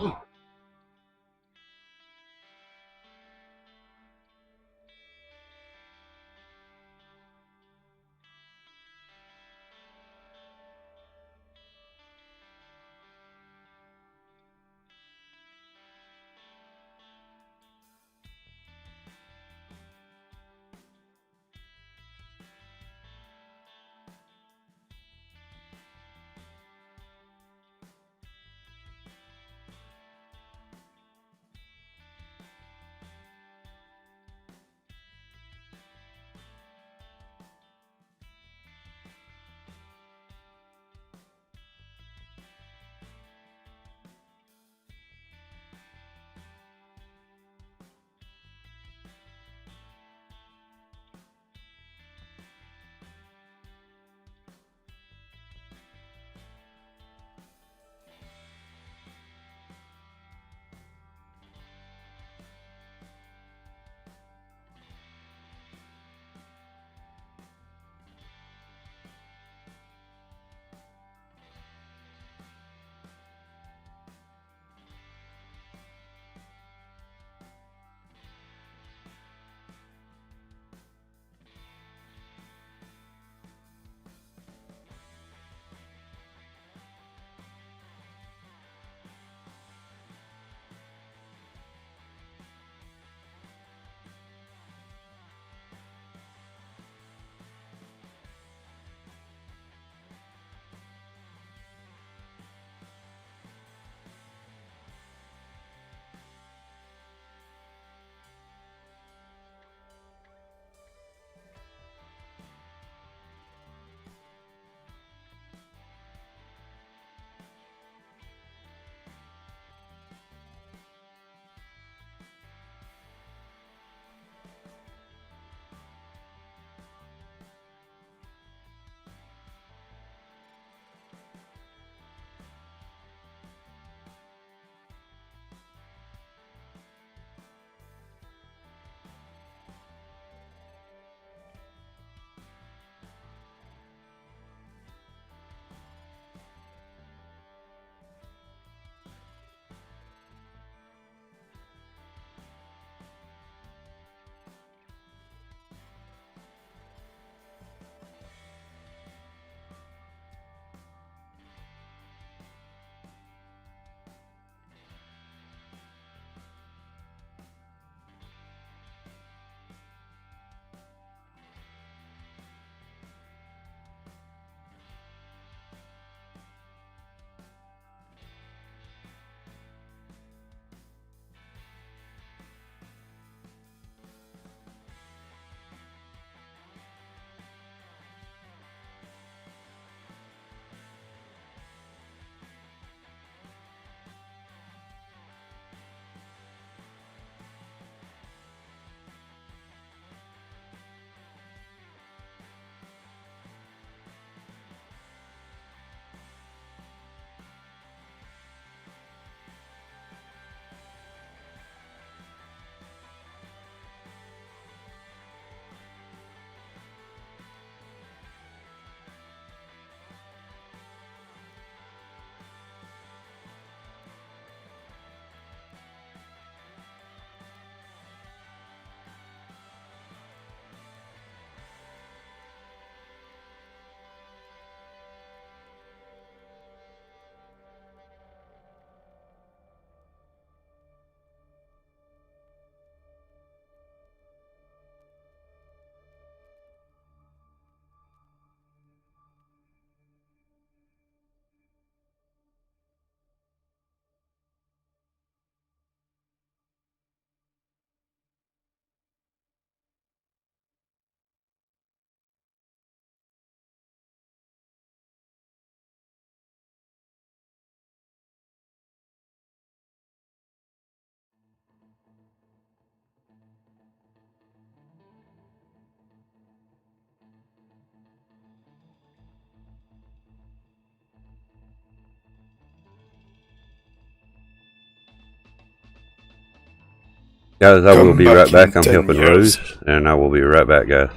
Guys, I will be right back. I'm 10 helping years. Rose, and I will be right back, guys.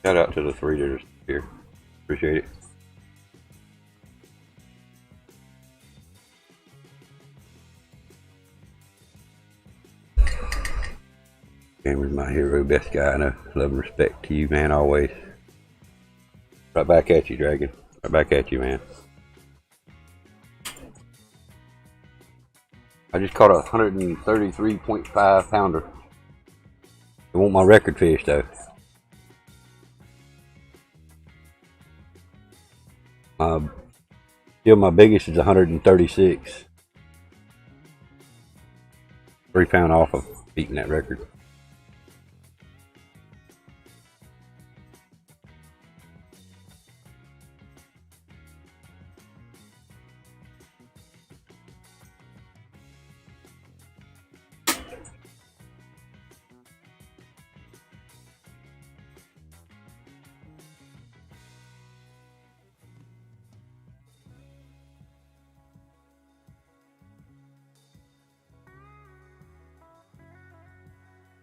Shout out to the 3 that are here. Appreciate it. Gamer's my hero, best guy. I know. Love and respect to you, man, always. Right back at you, Dragon. Right back at you, man. I just caught a 133.5 pounder. I want my record fish though. Still my biggest is 136. 3 pound off of beating that record.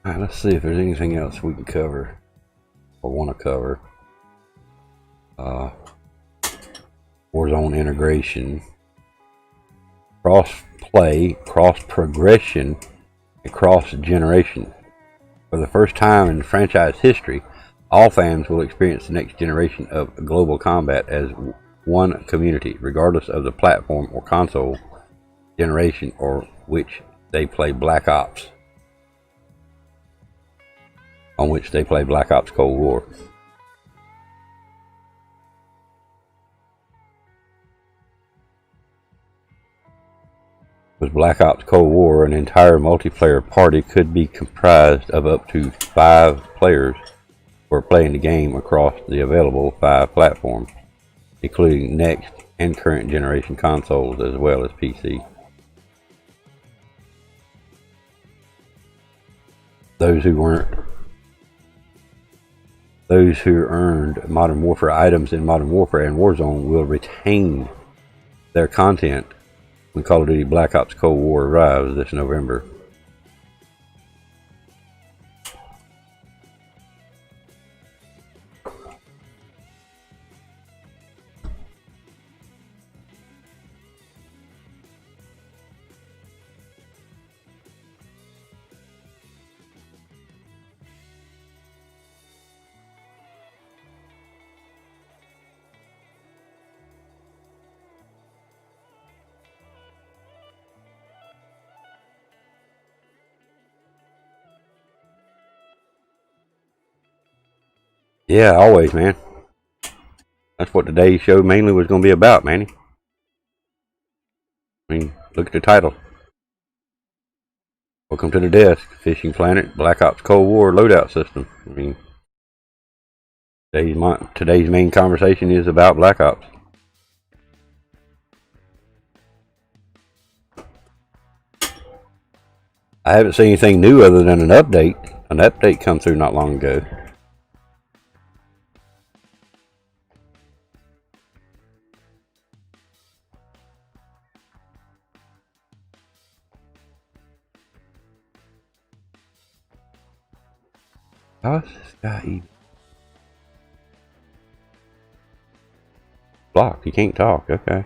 Alright, let's see if there's anything else we can cover or want to cover. Warzone integration, cross play, cross progression, and cross generation. For the first time in franchise history, all fans will experience the next generation of global combat as one community, regardless of the platform or console generation or which they play Black Ops. On which they play Black Ops Cold War. With Black Ops Cold War, an entire multiplayer party could be comprised of up to 5 players who are playing the game across the available 5 platforms, including next and current generation consoles as well as PC. Those who earned Modern Warfare items in Modern Warfare and Warzone will retain their content when Call of Duty Black Ops Cold War arrives this November. Yeah, always, man. That's what today's show mainly was going to be about, Manny. I mean, look at the title. Welcome to the desk, Fishing Planet, Black Ops Cold War Loadout System. I mean, today's main conversation is about Black Ops. I haven't seen anything new other than an update. An update come through not long ago. How's this guy eating? Blocked. He can't talk. Okay.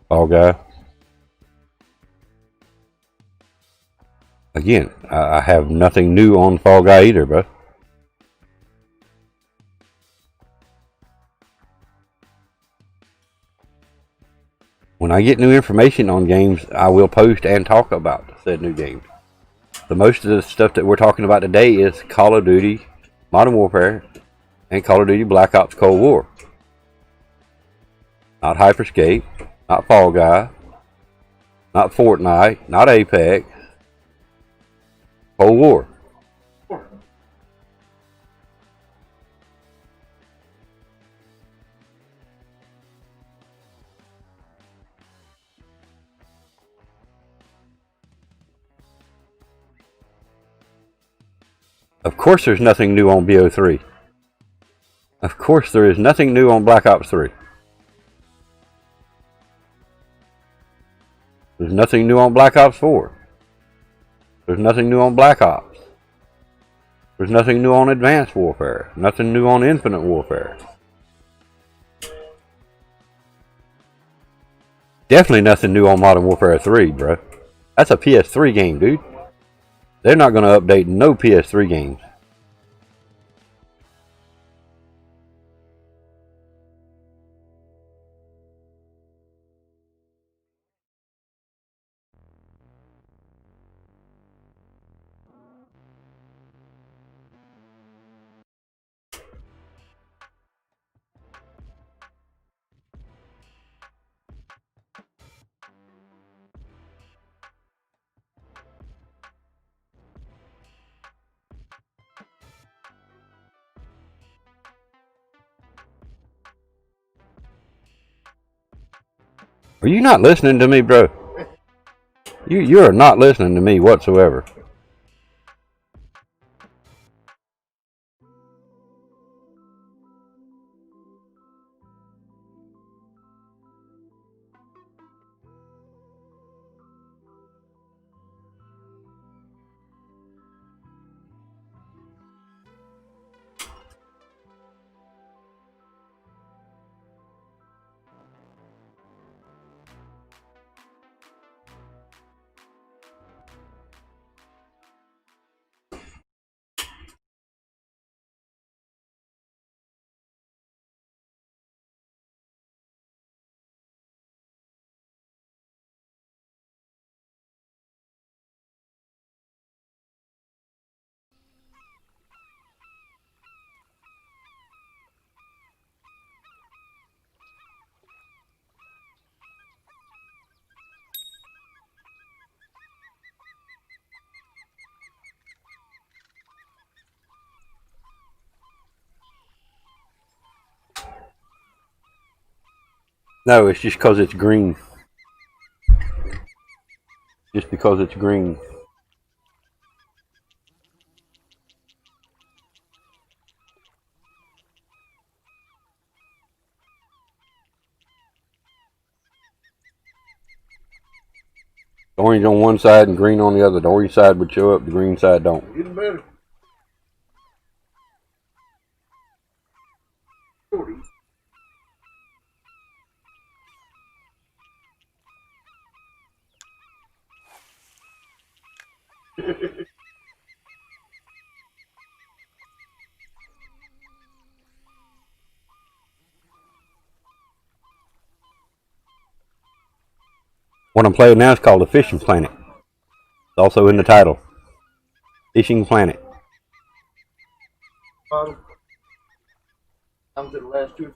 Fall Guy. Again, I have nothing new on Fall Guy either, bro. When I get new information on games, I will post and talk about said new games. The most of the stuff that we're talking about today is Call of Duty Modern Warfare and Call of Duty Black Ops Cold War. Not Hyperscape, not Fall Guy, not Fortnite, not Apex. Cold War. Of course there's nothing new on BO3. Of course there is nothing new on Black Ops 3. There's nothing new on Black Ops 4. There's nothing new on Black Ops. There's nothing new on Advanced Warfare. Nothing new on Infinite Warfare. Definitely nothing new on Modern Warfare 3, bro. That's a PS3 game, dude. They're not going to update no PS3 games. Are you not listening to me, bro? You are not listening to me whatsoever. No, it's just because it's green. Just because it's green. Orange on one side and green on the other. The orange side would show up, the green side don't. Getting better. What I'm playing now is called the Fishing Planet. It's also in the title. Fishing Planet. I'm to the last two.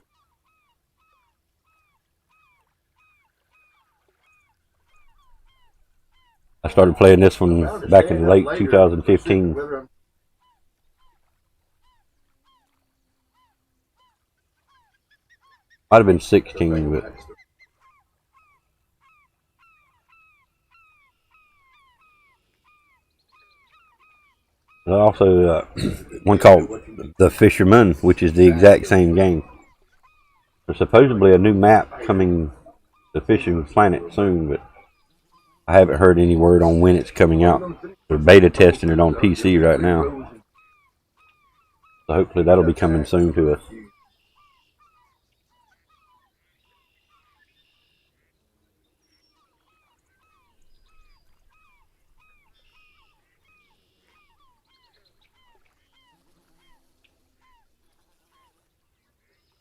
I started playing this one back in late 2015. Might have been 16, but there's also one called The Fisherman, which is the exact same game. There's supposedly a new map coming to Fishing Planet soon, but I haven't heard any word on when it's coming out. They're beta testing it on PC right now. So hopefully that'll be coming soon to us.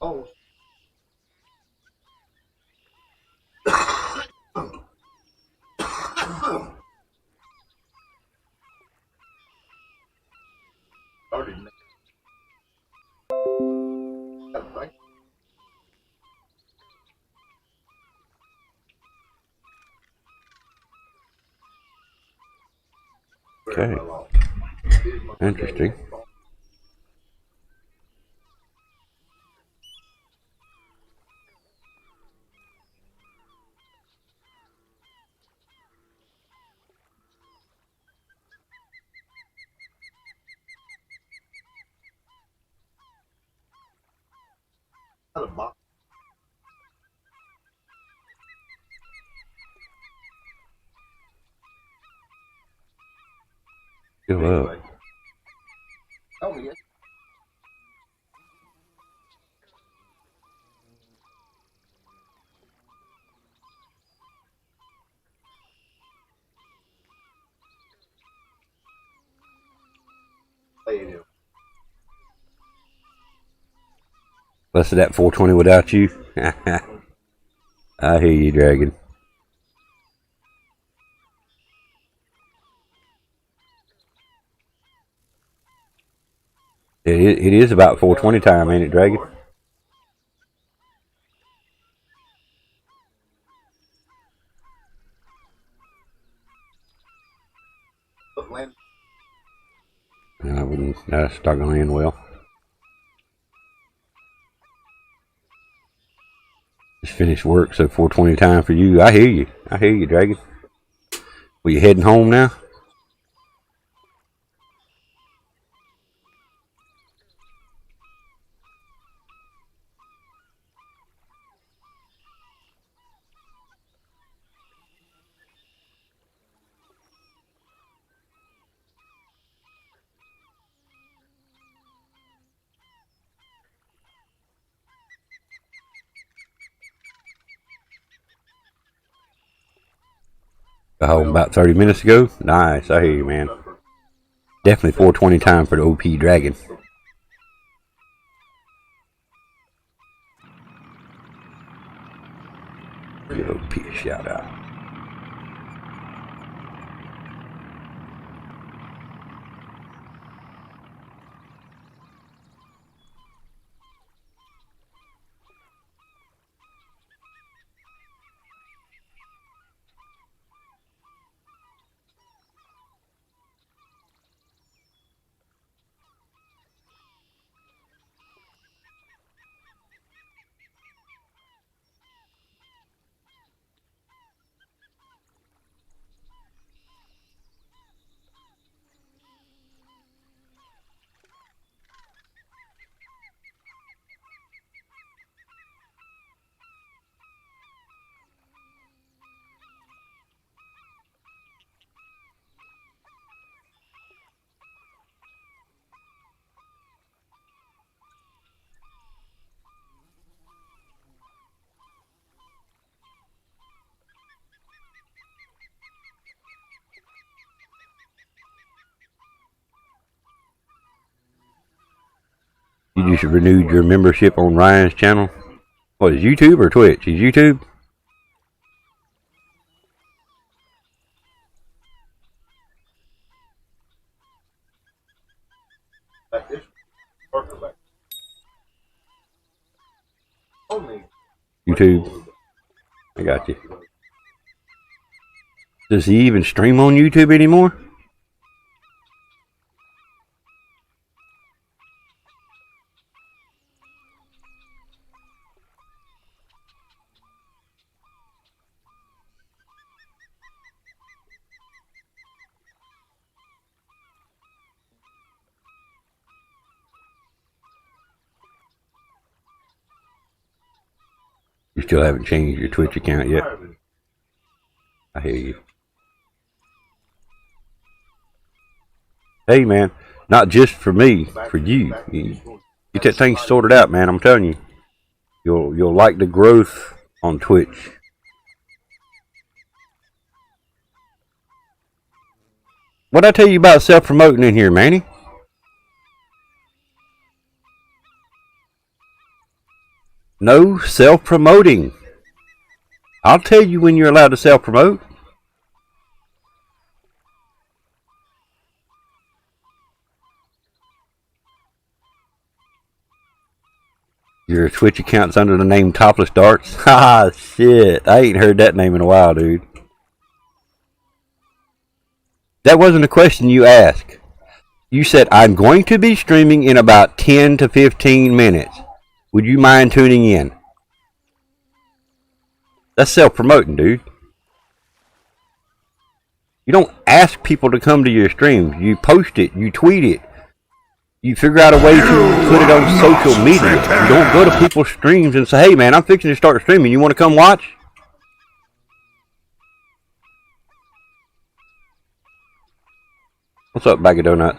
Oh. Okay. Interesting. Less of that 420 without you. I hear you, Dragon. It is about 420 time, ain't it, Dragon? That's not going to end well. Just finished work, so 420 time for you. I hear you. I hear you, Dragon. Well, you heading home now? Got home about 30 minutes ago. Nice. I hear you, man. Definitely 420 time for the OP Dragon. Give OP a shout out. You just renewed your membership on Ryan's channel. What is YouTube or Twitch? Is YouTube? YouTube. I got you. Does he even stream on YouTube anymore? You still haven't changed your Twitch account yet? I hear you. Hey, man, not just for me, for you. Get that thing sorted out, man. I'm telling you, you'll like the growth on Twitch. What'd I tell you about self-promoting in here, Manny? No self-promoting. I'll tell you when you're allowed to self-promote. Your Twitch account's under the name Topless Darts? Ha, shit. I ain't heard that name in a while, dude. That wasn't a question you asked. You said, I'm going to be streaming in about 10 to 15 minutes. Would you mind tuning in? That's self-promoting, dude. You don't ask people to come to your streams. You post it. You tweet it. You figure out a way to put it on social media. You don't go to people's streams and say, hey, man, I'm fixing to start streaming. You want to come watch? What's up, BAGofDONUTS?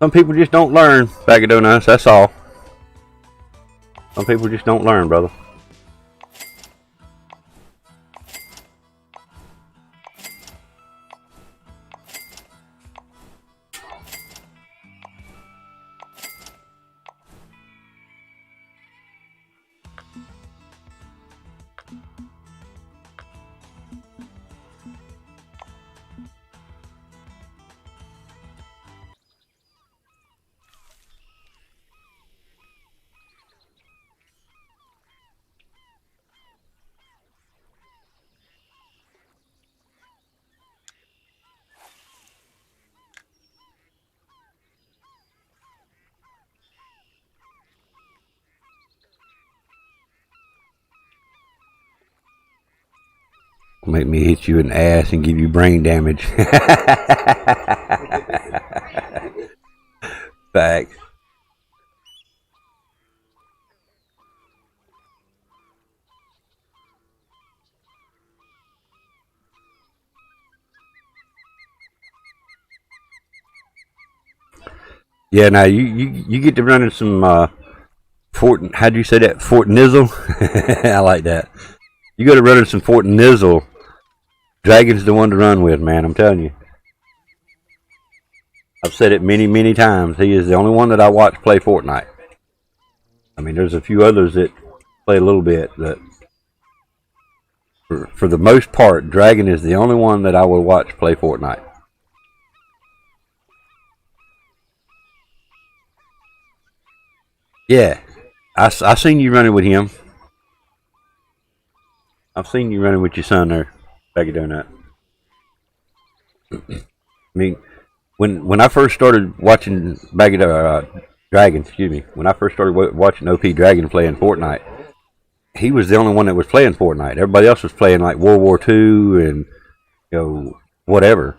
Some people just don't learn, BAGofDONUTS, that's all. Some people just don't learn, brother. Make me hit you in the ass and give you brain damage. Facts. Yeah, now you get to running some Fort. How'd you say that? Fort Nizzle. I like that. You go to running some Fort Nizzle. Dragon's the one to run with, man. I'm telling you. I've said it many, many times. He is the only one that I watch play Fortnite. I mean, there's a few others that play a little bit, but for the most part, Dragon is the only one that I will watch play Fortnite. Yeah, I seen you running with him. I've seen you running with your son there, BAGofDONUTS. I mean, when I first started watching Dragon, excuse me, when I first started watching OP Dragon playing Fortnite, he was the only one that was playing Fortnite. Everybody else was playing like World War II and whatever.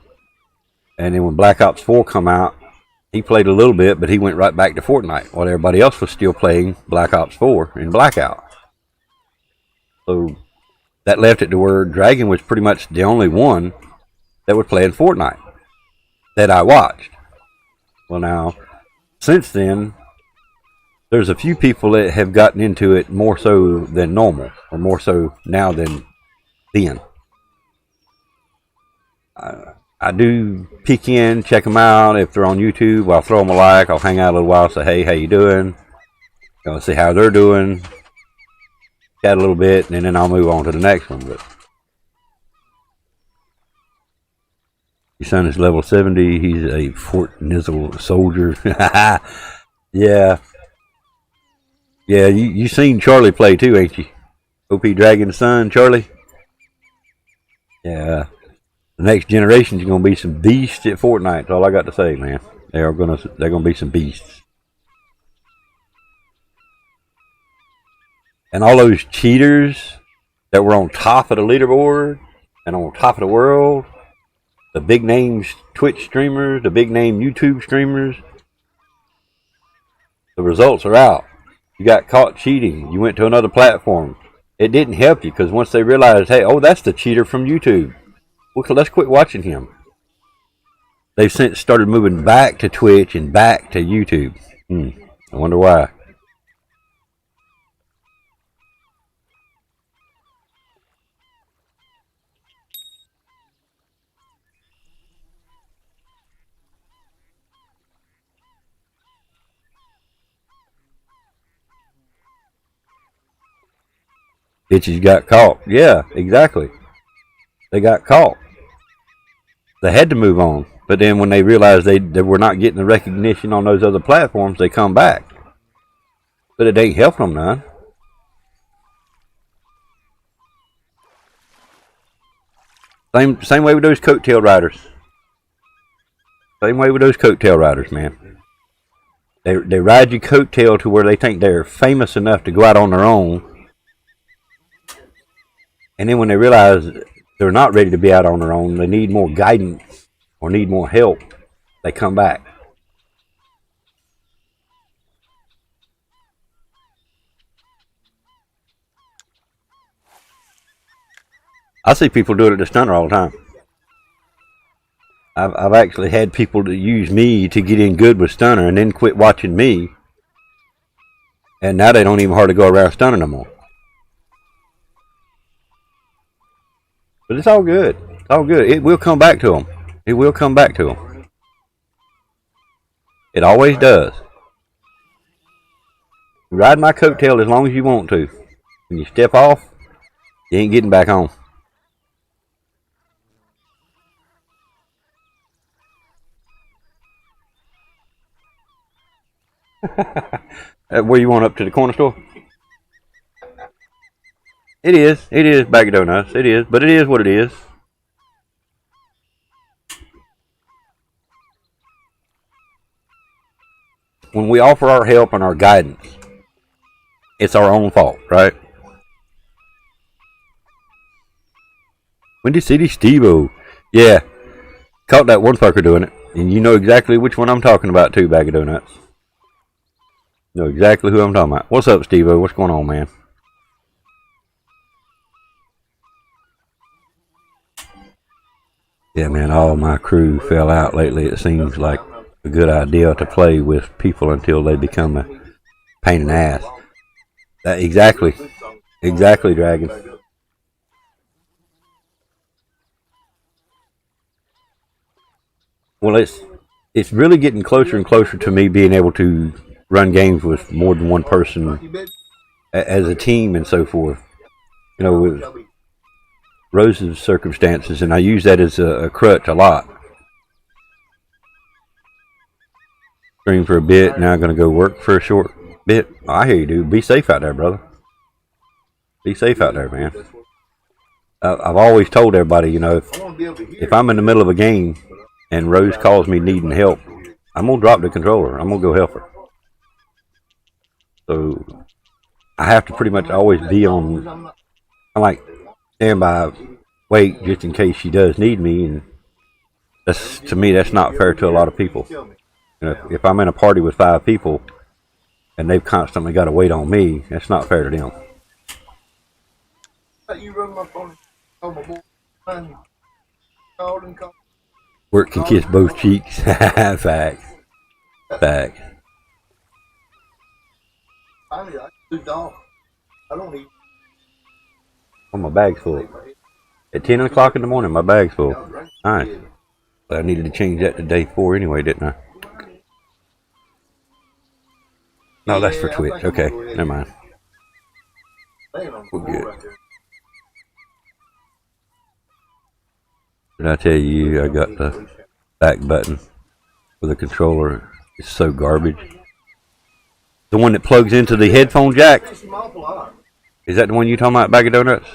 And then when Black Ops 4 come out, he played a little bit, but he went right back to Fortnite while everybody else was still playing Black Ops 4 and Blackout. So that left it to where Dragon was pretty much the only one that was playing Fortnite that I watched. Well, now, since then, there's a few people that have gotten into it more so than normal, or more so now than then. I do peek in, check them out. If they're on YouTube, I'll throw them a like. I'll hang out a little while, say, hey, how you doing? See how they're doing. Chat a little bit, and then I'll move on to the next one. But your son is level 70. He's a Fort Nizzle soldier. Yeah. Yeah, you seen Charlie play too, ain't you? OP Dragon's son, Charlie? Yeah. The next generation's gonna be some beasts at Fortnite. That's all I got to say, man. They're gonna be some beasts. And all those cheaters that were on top of the leaderboard and on top of the world, the big name Twitch streamers, the big name YouTube streamers, the results are out. You got caught cheating. You went to another platform. It didn't help you because once they realized, hey, oh, that's the cheater from YouTube. Well, let's quit watching him. They've since started moving back to Twitch and back to YouTube. I wonder why. Bitches got caught. Yeah, exactly. They got caught. They had to move on. But then when they realized they were not getting the recognition on those other platforms, they come back. But it ain't helping them none. Same way with those coattail riders. Same way with those coattail riders, man. They ride your coattail to where they think they're famous enough to go out on their own. And then when they realize they're not ready to be out on their own, they need more guidance or need more help, they come back. I see people do it at the stunner all the time. I've actually had people that use me to get in good with stunner and then quit watching me. And now they don't even hardly go around stunner no more. But it's all good. It's all good. It will come back to them. It will come back to them. It always does. You ride my coattail as long as you want to. When you step off, you ain't getting back on. Where you want, up to the corner store? It is Bag of Donuts. It is, but it is what it is. When we offer our help and our guidance, it's our own fault, right? Windy City Steve-O. Yeah, caught that one fucker doing it, and you know exactly which one I'm talking about too, Bag of Donuts. You know exactly who I'm talking about. What's up, Steve-O? What's going on, man? Yeah, man, all my crew fell out lately. It seems like a good idea to play with people until they become a pain in the ass. Exactly, Dragon. Well, it's really getting closer and closer to me being able to run games with more than one person as a team and so forth. You know, with Rose's circumstances, and I use that as a crutch a lot. Stream for a bit, now I'm going to go work for a short bit. I hear you, dude. Be safe out there, brother. Be safe out there, man. I've always told everybody, you know, if I'm in the middle of a game and Rose calls me needing help, I'm going to drop the controller. I'm going to go help her. So I have to pretty much always be on, I like standby, wait just in case she does need me, and that's, to me, that's not fair to a lot of people. You know, if I'm in a party with 5 people and they've constantly got to wait on me, that's not fair to them. Work can kiss both cheeks. Facts. Facts. Oh, my bag's full. At 10 o'clock in the morning, my bag's full. Nice. But I needed to change that to day 4 anyway, didn't I? No, that's for Twitch. Okay, never mind. We're good. Did I tell you I got the back button for the controller? It's so garbage. The one that plugs into the headphone jack? Is that the one you talking about, Bag of Donuts?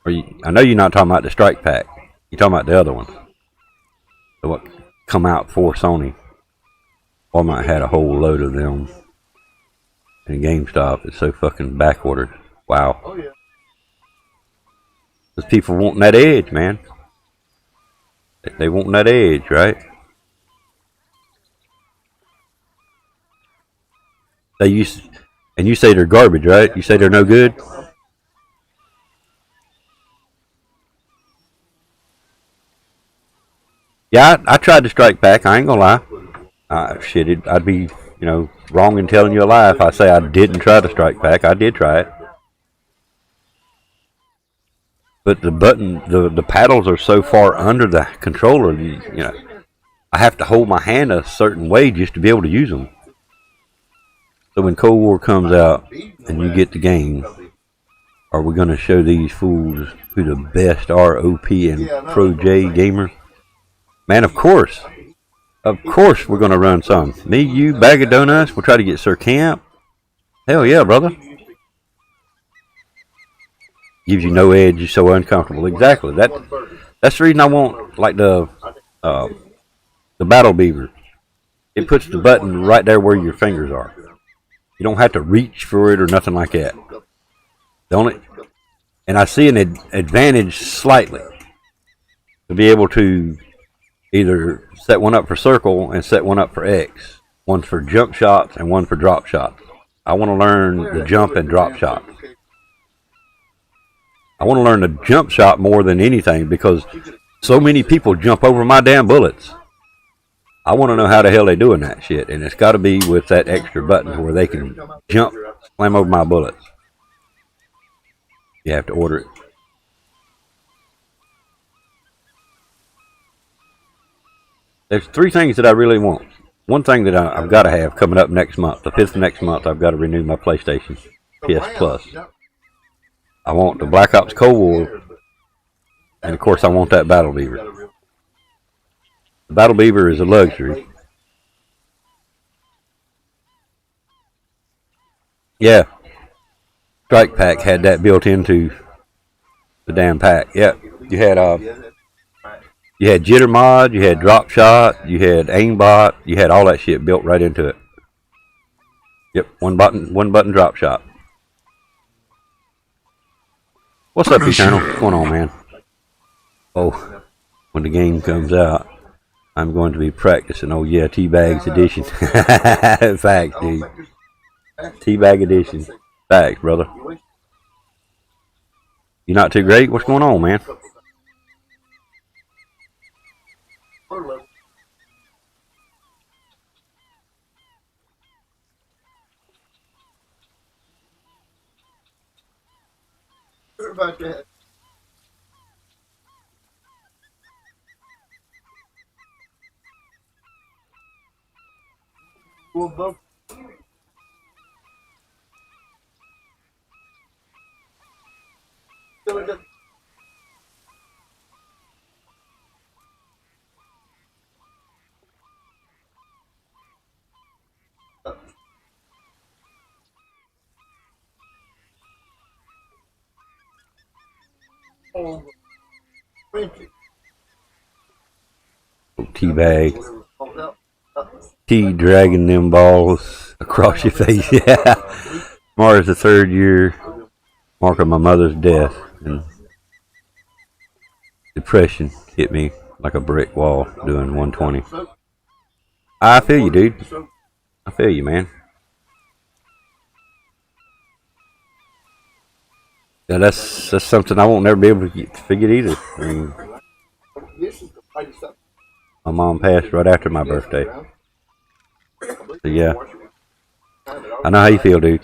Or I know you're not talking about the Strike Pack. You're talking about the other one. The what come out for Sony. Walmart had a whole load of them. And GameStop is so fucking backordered. Wow. Oh, yeah. Because people wanting that edge, man. They want that edge, right? They used, and you say they're garbage, right? You say they're no good? Yeah, I tried the Strike Pack. I ain't gonna lie. Shit, I'd be, you know, wrong in telling you a lie if I say I didn't try the Strike Pack. I did try it. But the button, the paddles are so far under the controller, you know, I have to hold my hand a certain way just to be able to use them. So when Cold War comes out and you get the game, are we going to show these fools who the best are, OP and PoJ-Gamer? Man, of course. Of course we're going to run some. Me, you, Bag of Donuts, we'll try to get Sir Camp. Hell yeah, brother. Gives you no edge, you're so uncomfortable. Exactly. That's the reason I want, like, the Battle Beaver. It puts the button right there where your fingers are. You don't have to reach for it or nothing like that. And I see an advantage slightly to be able to either set one up for circle and set one up for X. One for jump shots and one for drop shots. I want to learn the jump and drop shot. I want to learn the jump shot more than anything because so many people jump over my damn bullets. I want to know how the hell they doing that shit, and it's got to be with that extra button where they can jump, slam over my bullets. You have to order it. There's 3 things that I really want. One thing that I've got to have coming up next month, the 5th of next month, I've got to renew my PlayStation PS Plus. I want the Black Ops Cold War, and of course I want that Battle Beaver. The Battle Beaver is a luxury. Yeah, Strike Pack had that built into the damn pack. Yeah, you had jitter mod, you had drop shot, you had aimbot, you had all that shit built right into it. Yep, one button drop shot. What's up, Eternal? What's going on, man? Oh, when the game comes out, I'm going to be practicing. Oh yeah, Teabags edition. Facts, dude. Teabag edition. Facts, brother. You not too great? What's going on, man? About that. Well, both. Teabag. Dragging them balls across your face. Yeah. Tomorrow's the 3rd year mark of my mother's death, and depression hit me like a brick wall doing 120. I feel you, dude. I feel you, man. Yeah, that's something I won't never be able to forget either. I mean, my mom passed right after my birthday. So yeah, I know how you feel, dude.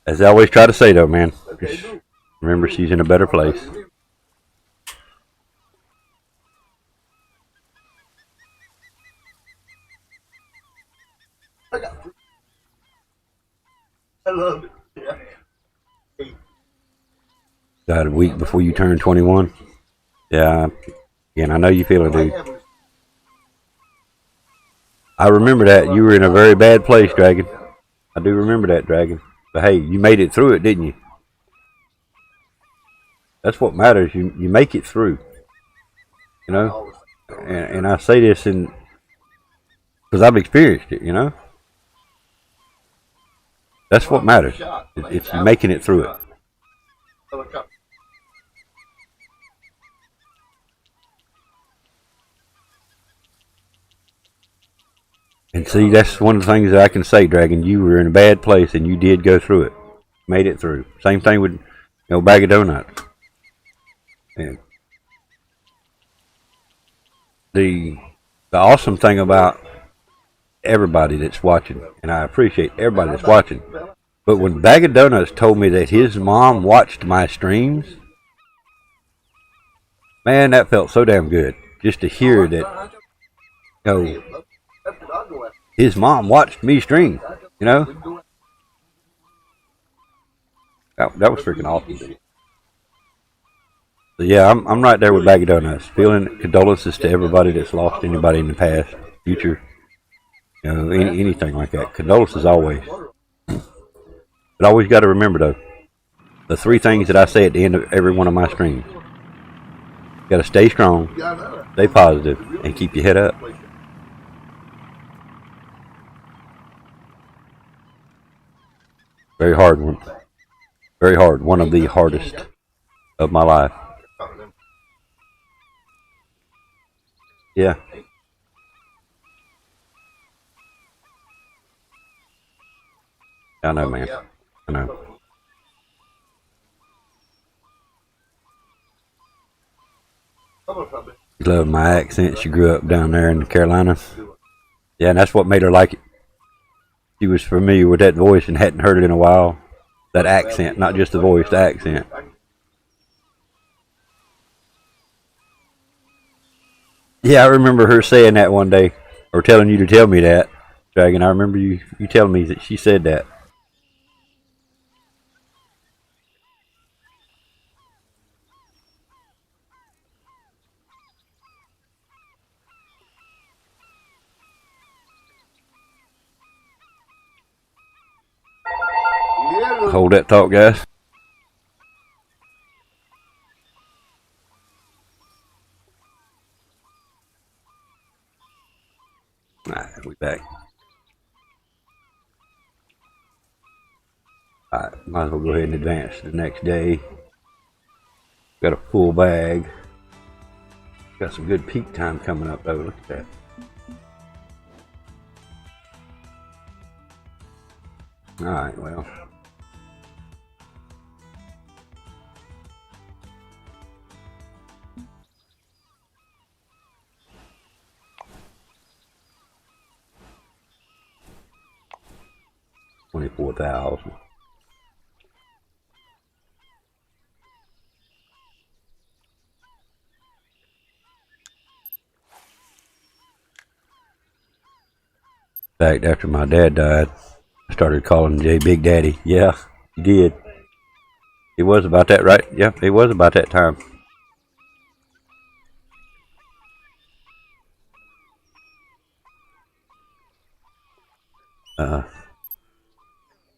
As I always try to say though, man, just remember she's in a better place. I love it. Yeah. Got a week before you turn 21. Yeah, again, I know you feel it, dude. I remember that. You were in a very bad place, Dragon. I do remember that, Dragon. But hey, you made it through it, didn't you? That's what matters. You make it through. You know? And I say this because I've experienced it, you know? That's what matters. It's you making it through it. And see, that's one of the things that I can say, Dragon. You were in a bad place, and you did go through it. Made it through. Same thing with, Bag of Donuts. And the awesome thing about everybody that's watching, and I appreciate everybody that's watching, but when Bag of Donuts told me that his mom watched my streams, man, that felt so damn good. Just to hear that, his mom watched me stream, That was freaking awesome, dude. So yeah, I'm right there with Bag of Donuts. Feeling condolences to everybody that's lost anybody in the past, future, anything like that. Condolences always. But always got to remember though, the 3 things that I say at the end of every one of my streams. You got to stay strong, stay positive, and keep your head up. Very hard one. Very hard. One of the hardest of my life. Yeah. I know, man. Yeah. I know. She loved my accent. She grew up down there in Carolina. Yeah, and that's what made her like it. She was familiar with that voice and hadn't heard it in a while. That accent, not just the voice, the accent. Yeah, I remember her saying that one day, or telling you to tell me that, Dragon. I remember you telling me that she said that. Yeah. Hold that thought, guys. Alright, we back. Alright, might as well go ahead and advance to the next day. Got a full bag. Got some good peak time coming up though, look at that. Alright, well. $24,000. In fact, after my dad died, I started calling Jay Big Daddy. Yeah, he did. It was about that, right? Yeah, it was about that time.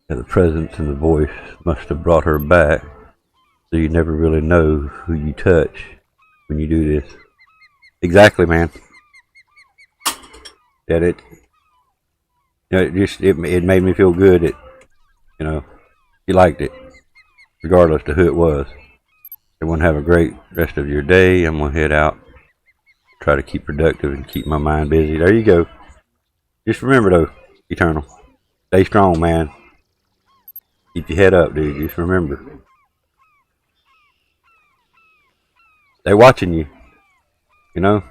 The presence and the voice must have brought her back. So you never really know who you touch when you do this. Exactly, man. That it. You know, it made me feel good. It, you know, you liked it, regardless of who it was. Everyone have a great rest of your day. I'm gonna head out. Try to keep productive and keep my mind busy. There you go. Just remember though, Eternal. Stay strong, man. Keep your head up, dude. Just remember. They're watching you. You know?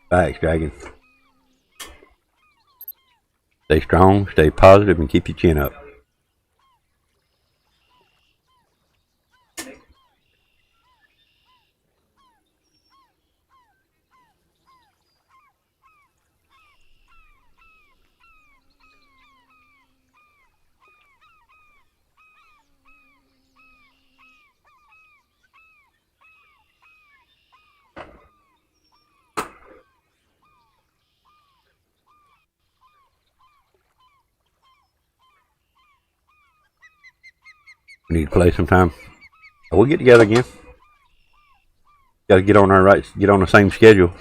Thanks, Dragon. Stay strong, stay positive, and keep your chin up. We need to play sometime. We'll get together again. Got to get on the same schedule.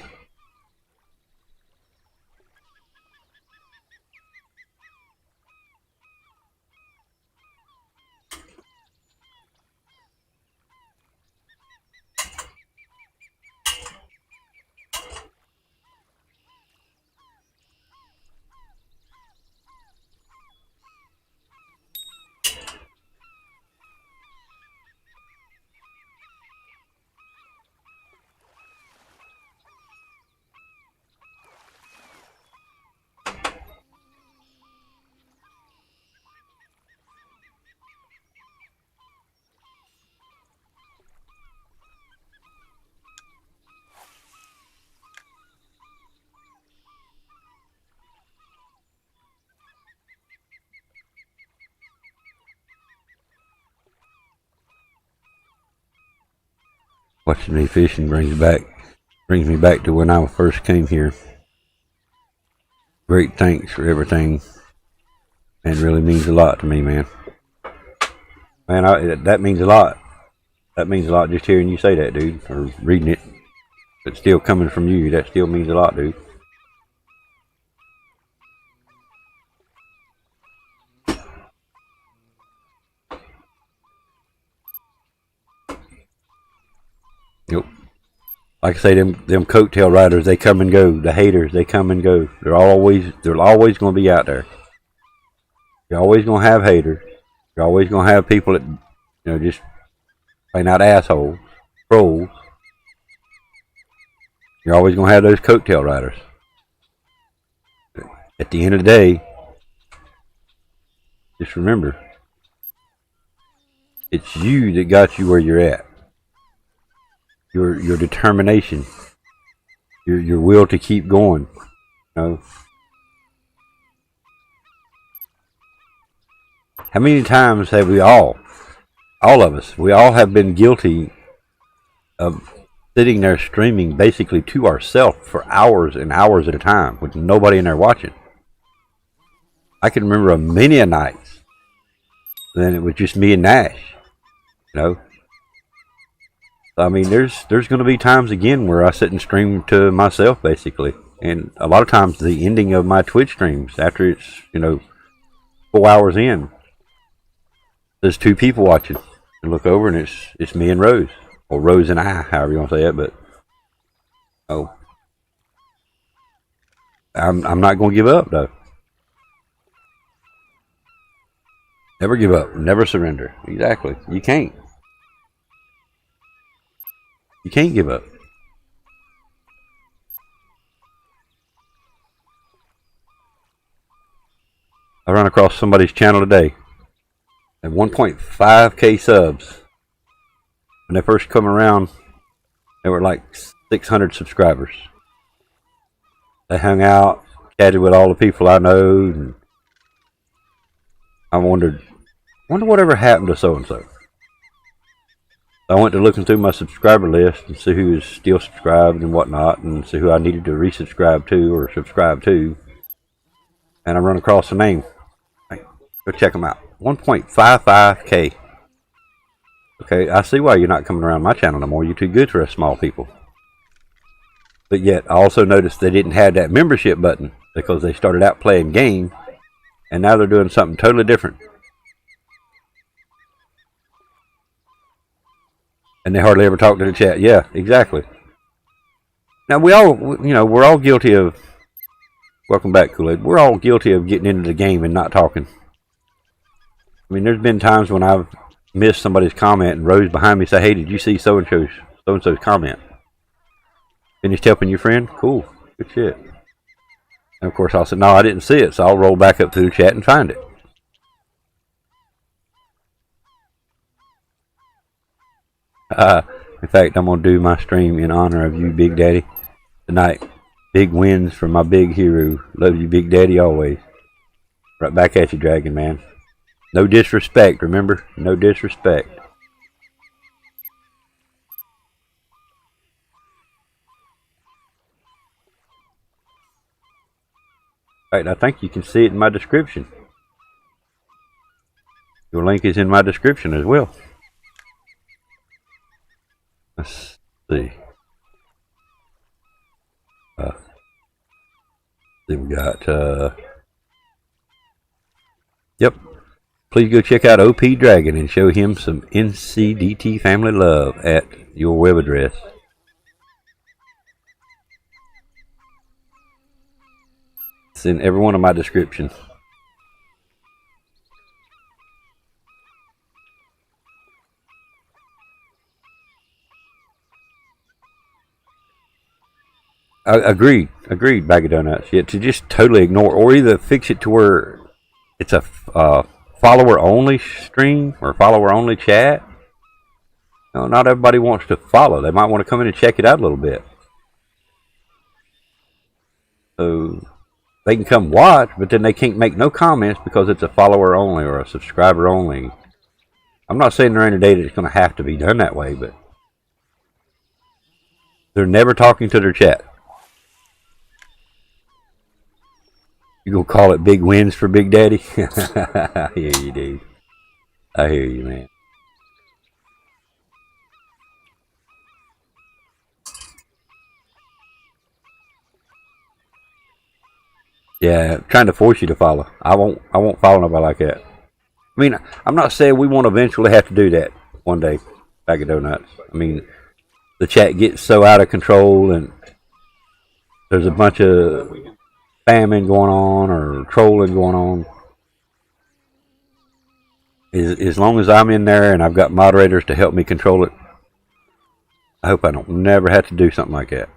Watching me fishing brings me back to when I first came here. Great thanks for everything. And really means a lot to me, man. Man, that means a lot. That means a lot just hearing you say that, dude, or reading it. But still coming from you, that still means a lot, dude. Yep. Like I say, them coattail riders, they come and go. The haters, they come and go. They're always going to be out there. You're always going to have haters. You're always going to have people that, just plain out assholes, trolls. You're always going to have those coattail riders. At the end of the day, just remember, it's you that got you where you're at. Your determination, your will to keep going. How many times have we all of us, we all have been guilty of sitting there streaming basically to ourselves for hours and hours at a time with nobody in there watching? I can remember many a nights. Then it was just me and Nash, I mean, there's going to be times again where I sit and stream to myself, basically. And a lot of times the ending of my Twitch streams, after it's, 4 hours in, there's 2 people watching. And look over and it's me and Rose. Or Rose and I, however you want to say it. But, I'm not going to give up, though. Never give up. Never surrender. Exactly. You can't. You can't give up. I ran across somebody's channel today at 1.5k subs. When they first come around, they were like 600 subscribers. They hung out, chatted with all the people I know, and I wonder whatever happened to so and so. I went to looking through my subscriber list and see who is still subscribed and whatnot, and see who I needed to resubscribe to or subscribe to. And I run across the name. Hey, go check them out. 1.55k. Okay, I see why you're not coming around my channel no more. You're too good for us small people. But yet, I also noticed they didn't have that membership button because they started out playing game, and now they're doing something totally different. And they hardly ever talk to the chat. Yeah, exactly. Now we're all guilty of. Welcome back, Kool-Aid. We're all guilty of getting into the game and not talking. I mean, there's been times when I've missed somebody's comment and Rose behind me say, "Hey, did you see so and so's comment? Finished helping your friend? Cool, good shit." And of course, I'll say, "No, I didn't see it," so I'll roll back up through the chat and find it. In fact, I'm going to do my stream in honor of you, Big Daddy, tonight. Big wins from my big hero. Love you, Big Daddy, always. Right back at you, Dragon Man. No disrespect, remember? No disrespect. In fact, I think you can see it in my description. Your link is in my description as well. Let's see. Then we got, yep. Please go check out OP Dragon and show him some NCDT Family love at your web address. It's in every one of my descriptions. Agreed, BAGofDONUTS. Yeah, to just totally ignore, or either fix it to where it's a follower-only stream or follower-only chat. No, not everybody wants to follow. They might want to come in and check it out a little bit. So they can come watch, but then they can't make no comments because it's a follower-only or a subscriber-only. I'm not saying there ain't a day that it's going to have to be done that way, but they're never talking to their chat. You gonna call it big wins for Big Daddy? I hear you, dude. I hear you, man. Yeah, trying to force you to follow. I won't follow nobody like that. I mean, I'm not saying we won't eventually have to do that one day. Bag of donuts. I mean, the chat gets so out of control, and there's a bunch of spamming going on or trolling going on. As long as I'm in there and I've got moderators to help me control it, I hope I don't never have to do something like that.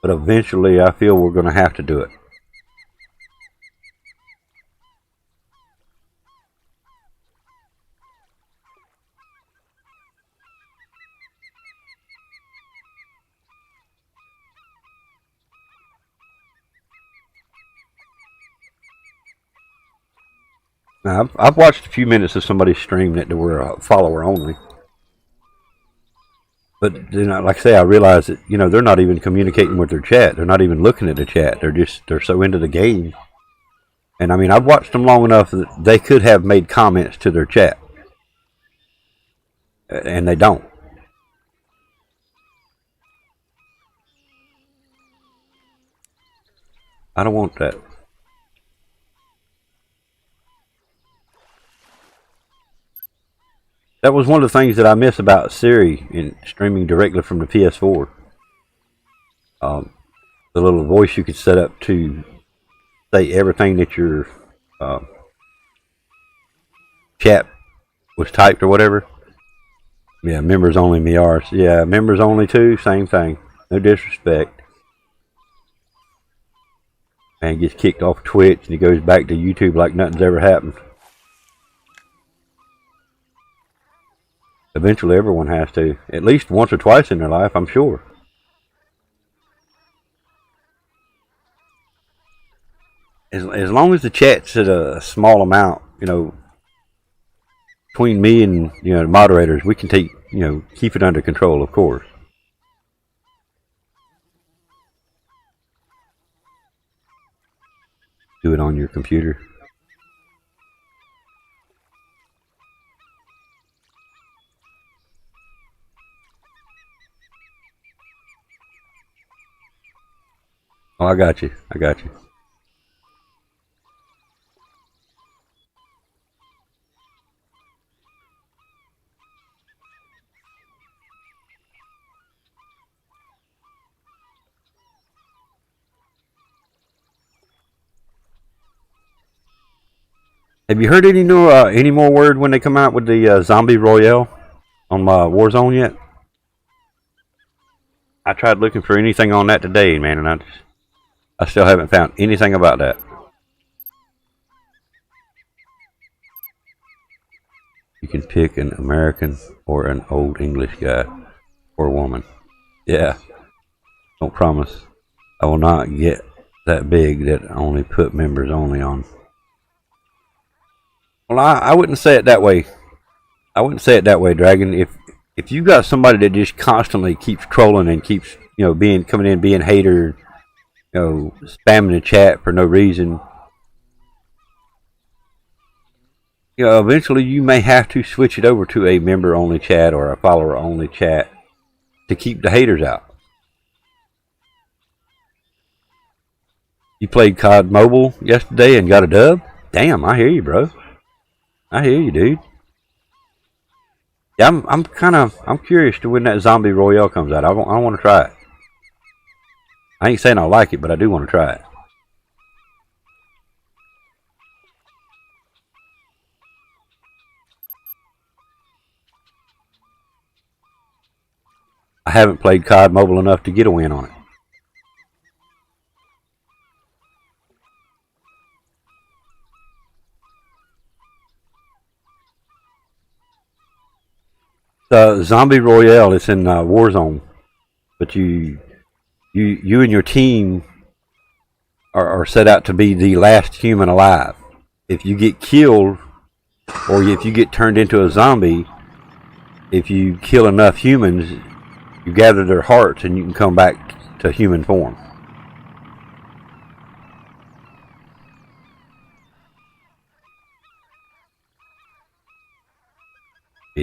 But eventually, I feel we're going to have to do it. Now, I've watched a few minutes of somebody's stream that they were a follower only. But like I say, I realize that they're not even communicating with their chat. They're not even looking at the chat. They're so into the game. And I mean, I've watched them long enough that they could have made comments to their chat, and they don't. I don't want that. That was one of the things that I miss about Siri in streaming directly from the PS4. The little voice you could set up to say everything that your chat was typed or whatever. Yeah, members only MERs. Yeah, members only too, same thing. No disrespect. Man gets kicked off Twitch and he goes back to YouTube like nothing's ever happened. Eventually everyone has to, at least once or twice in their life, I'm sure. As long as the chat's at a small amount, between me and the moderators, we can take keep it under control, of course. Do it on your computer. Oh, I got you. I got you. Have you heard any more word when they come out with the Zombie Royale on my Warzone yet? I tried looking for anything on that today, man, and I still haven't found anything about that. You can pick an American or an old English guy or woman. Yeah. Don't promise. I will not get that big that only put members only on. Well, I wouldn't say it that way. I wouldn't say it that way, Dragon. If you got somebody that just constantly keeps trolling and keeps coming in being hater, spamming the chat for no reason, eventually you may have to switch it over to a member only chat or a follower only chat to keep the haters out. You played COD Mobile yesterday and got a dub? Damn, I hear you, bro. I hear you, dude. Yeah, I'm curious to when that Zombie Royale comes out. I want to try it. I ain't saying I like it, but I do want to try it. I haven't played COD Mobile enough to get a win on it. Zombie Royale is in Warzone, but you and your team are set out to be the last human alive. If you get killed, or if you get turned into a zombie, if you kill enough humans, you gather their hearts and you can come back to human form.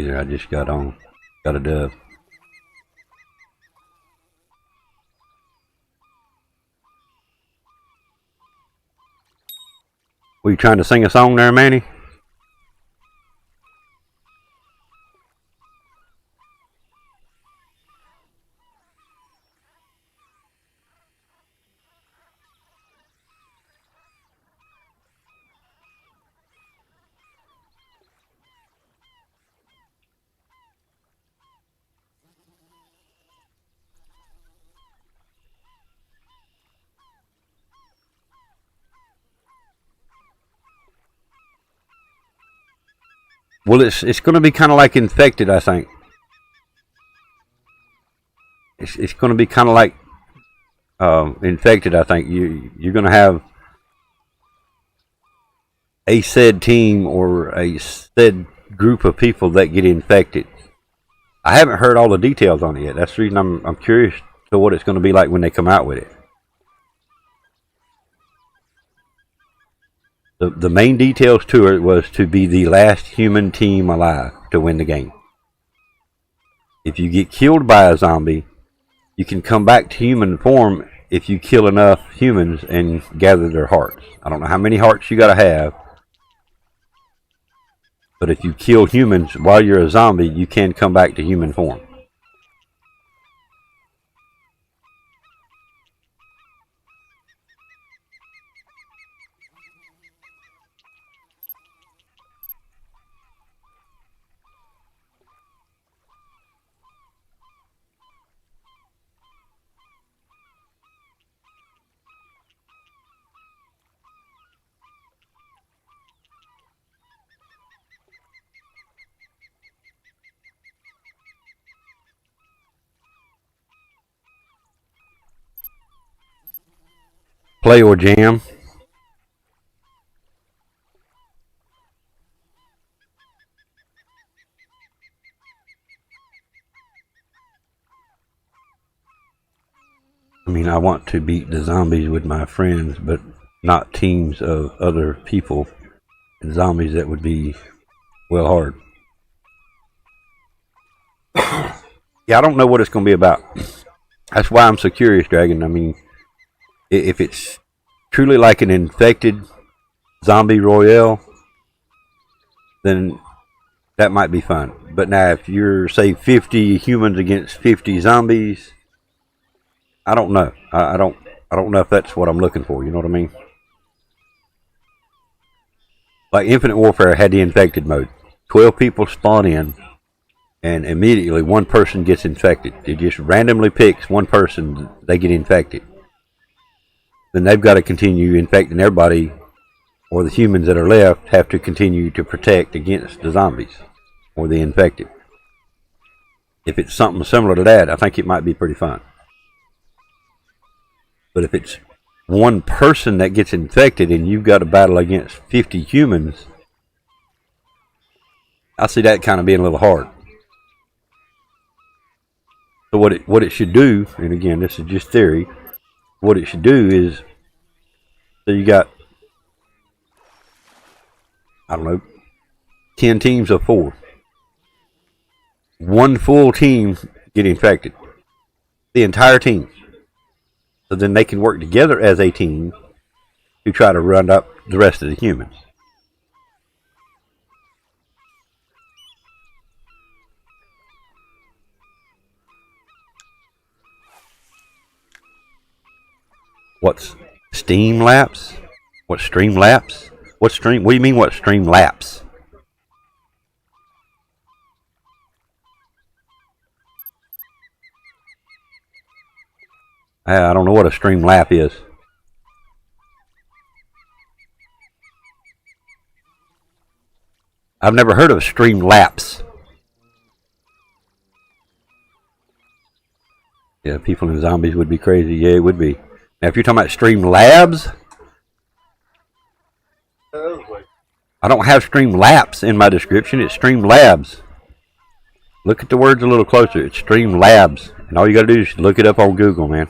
either. I just got on. Got a dub. Were you trying to sing a song there, Manny? Well, it's going to be kind of like infected, I think. It's going to be kind of like infected, I think. You're going to have a said team or a said group of people that get infected. I haven't heard all the details on it yet. That's the reason I'm curious to what it's going to be like when they come out with it. The main details to it was to be the last human team alive to win the game. If you get killed by a zombie, you can come back to human form if you kill enough humans and gather their hearts. I don't know how many hearts you gotta have, but if you kill humans while you're a zombie, you can come back to human form. Play or jam. I mean, I want to beat the zombies with my friends, but not teams of other people and zombies. That would be, well, hard. Yeah, I don't know what it's going to be about. That's why I'm so curious, Dragon. I mean, if it's truly like an infected zombie royale, then that might be fun. But now, if you're, say, 50 humans against 50 zombies, I don't know. I don't know if that's what I'm looking for. You know what I mean? Like Infinite Warfare had the infected mode. 12 people spawn in, and immediately one person gets infected. It just randomly picks one person, they get infected. Then they've got to continue infecting everybody, or the humans that are left have to continue to protect against the zombies or the infected. If it's something similar to that, I think it might be pretty fun. But if it's one person that gets infected and you've got to battle against 50 humans, I see that kind of being a little hard. So what it should do, and again, this is just theory, what it should do is, so you got, I don't know, 10 teams of 4. One full team get infected. The entire team. So then they can work together as a team to try to run up the rest of the humans. What's Streamlabs? What Streamlabs? What stream? What do you mean? What Streamlabs? I don't know what a Streamlab is. I've never heard of Streamlabs. Yeah, people and zombies would be crazy. Yeah, it would be. Now, if you're talking about Streamlabs, I don't have Streamlabs in my description. It's Streamlabs. Look at the words a little closer. It's Streamlabs. And all you got to do is look it up on Google, man.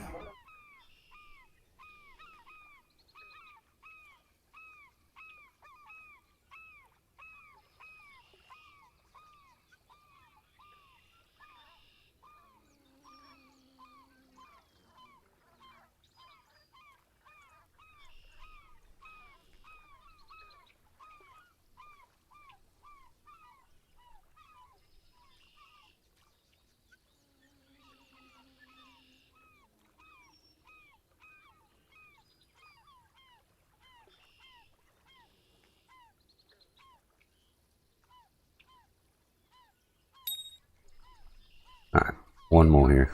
Alright, one more here.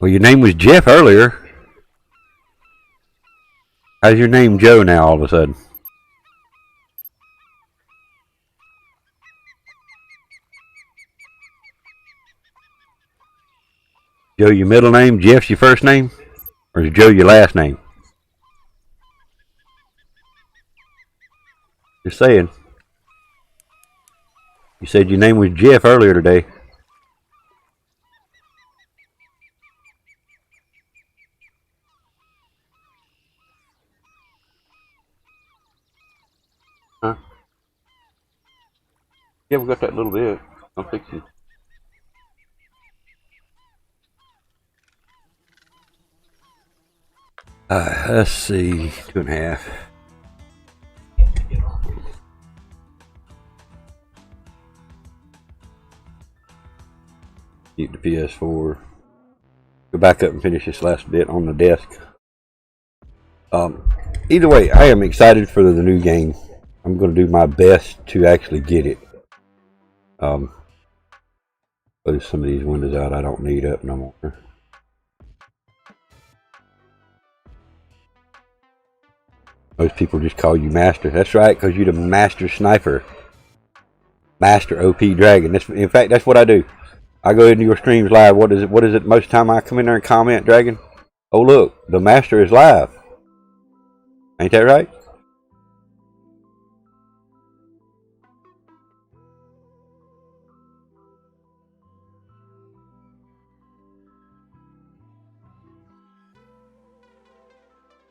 Well, your name was Jeff earlier. How's your name Joe now all of a sudden? Joe your middle name, Jeff's your first name? Or is Joe your last name? Just saying. You said your name was Jeff earlier today. Huh? Yeah, we got that little bit. I'll fix it. Let's see. 2.5. Keep the PS4. Go back up and finish this last bit on the desk. Either way, I am excited for the new game. I'm going to do my best to actually get it. Close some of these windows out I don't need up no more. Most people just call you Master. That's right, because you're the Master Sniper. Master OP Dragon. In fact, that's what I do. I go into your streams live. What is it? Most of the time I come in there and comment, Dragon. Oh look, the Master is live. Ain't that right?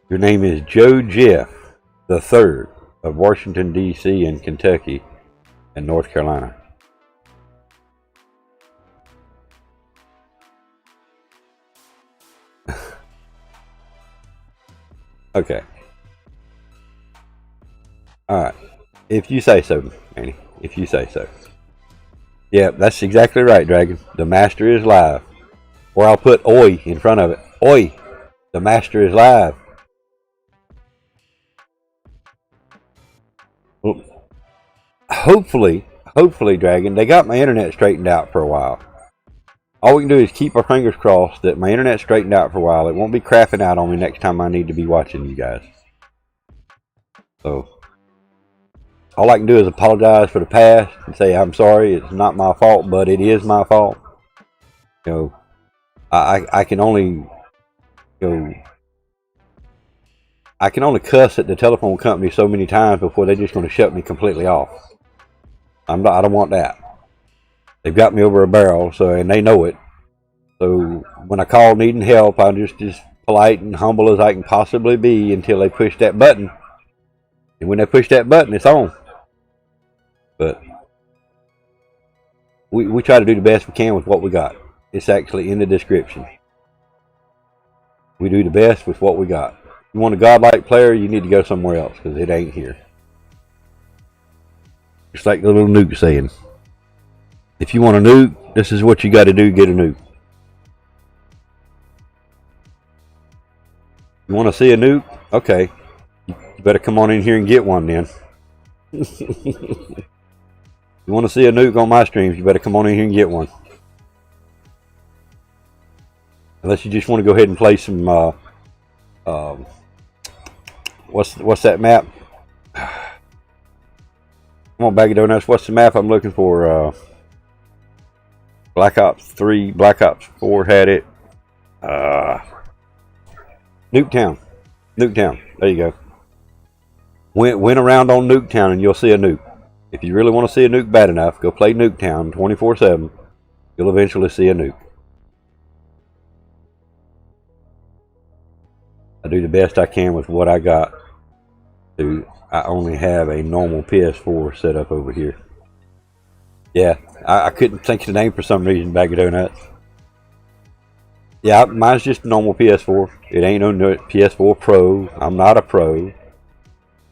Your name is Joe Jeff the Third of Washington D.C. and Kentucky and North Carolina. Okay. Alright. If you say so, Manny. If you say so. Yeah, that's exactly right, Dragon. The Master is live. Or I'll put Oi in front of it. Oi! The Master is live. Well, hopefully, Dragon, they got my internet straightened out for a while. All we can do is keep our fingers crossed that my internet's straightened out for a while. It won't be crapping out on me next time I need to be watching you guys. So, all I can do is apologize for the past and say I'm sorry. It's not my fault, but it is my fault. You know, I can only I can only cuss at the telephone company so many times before they're just going to shut me completely off. I don't want that. They've got me over a barrel, and they know it. So when I call needing help, I'm just as polite and humble as I can possibly be until they push that button. And when they push that button, it's on. But we try to do the best we can with what we got. It's actually in the description. We do the best with what we got. You want a godlike player, you need to go somewhere else because it ain't here. Just like the little nuke saying. If you want a nuke, this is what you got to do, get a nuke. You want to see a nuke? Okay. You better come on in here and get one then. You want to see a nuke on my streams, you better come on in here and get one. Unless you just want to go ahead and play some, what's that map? Come on, BAGofDONUTS, what's the map I'm looking for? Black Ops 3, Black Ops 4 had it. Nuketown. Nuketown. There you go. Went around on Nuketown and you'll see a nuke. If you really want to see a nuke bad enough, go play Nuketown 24/7. You'll eventually see a nuke. I do the best I can with what I got. I only have a normal PS4 set up over here. Yeah, I couldn't think of the name for some reason, BAGofDONUTS. Yeah, mine's just a normal PS4. It ain't no PS4 Pro. I'm not a pro.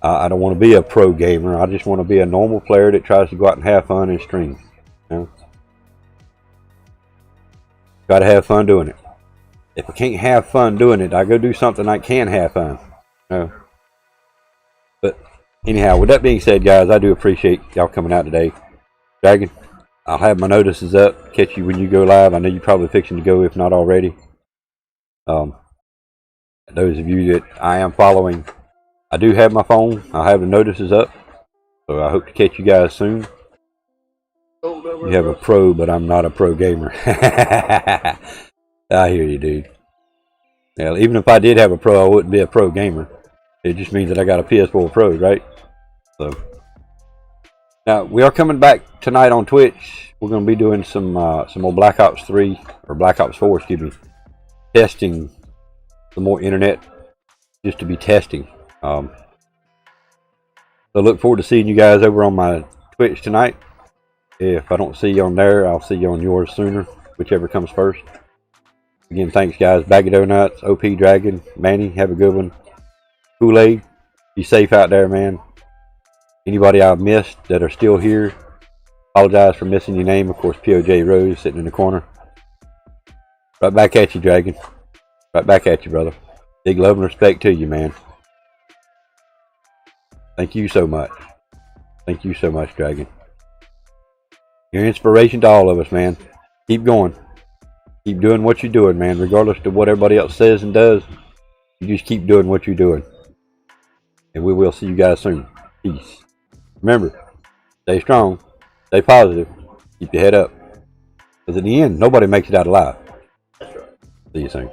I don't want to be a pro gamer. I just want to be a normal player that tries to go out and have fun and stream. You know? Got to have fun doing it. If I can't have fun doing it, I go do something I can have fun. You know? But anyhow, with that being said, guys, I do appreciate y'all coming out today. Dragon, I'll have my notices up. Catch you when you go live. I know you're probably fixing to go, if not already. Those of you that I am following, I do have my phone. I'll have the notices up. So I hope to catch you guys soon. You have a pro, but I'm not a pro gamer. I hear you, dude. Now, even if I did have a pro, I wouldn't be a pro gamer. It just means that I got a PS4 Pro, right? So now we are coming back tonight on Twitch. We're going to be doing some more Black Ops 3 or Black Ops 4, excuse me, testing some more internet, just to be testing. So look forward to seeing you guys over on my Twitch tonight. If I don't see you on there, I'll see you on yours sooner, whichever comes first. Again, thanks guys. BAGofDONUTS, OP Dragon, Manny, have a good one. Kool-Aid, be safe out there, man. Anybody I've missed that are still here, apologize for missing your name. Of course, PoJ Rose sitting in the corner. Right back at you, Dragon. Right back at you, brother. Big love and respect to you, man. Thank you so much. Thank you so much, Dragon. You're an inspiration to all of us, man. Keep going. Keep doing what you're doing, man. Regardless of what everybody else says and does, you just keep doing what you're doing. And we will see you guys soon. Peace. Remember, stay strong, stay positive, keep your head up. Because in the end, nobody makes it out alive. See you soon.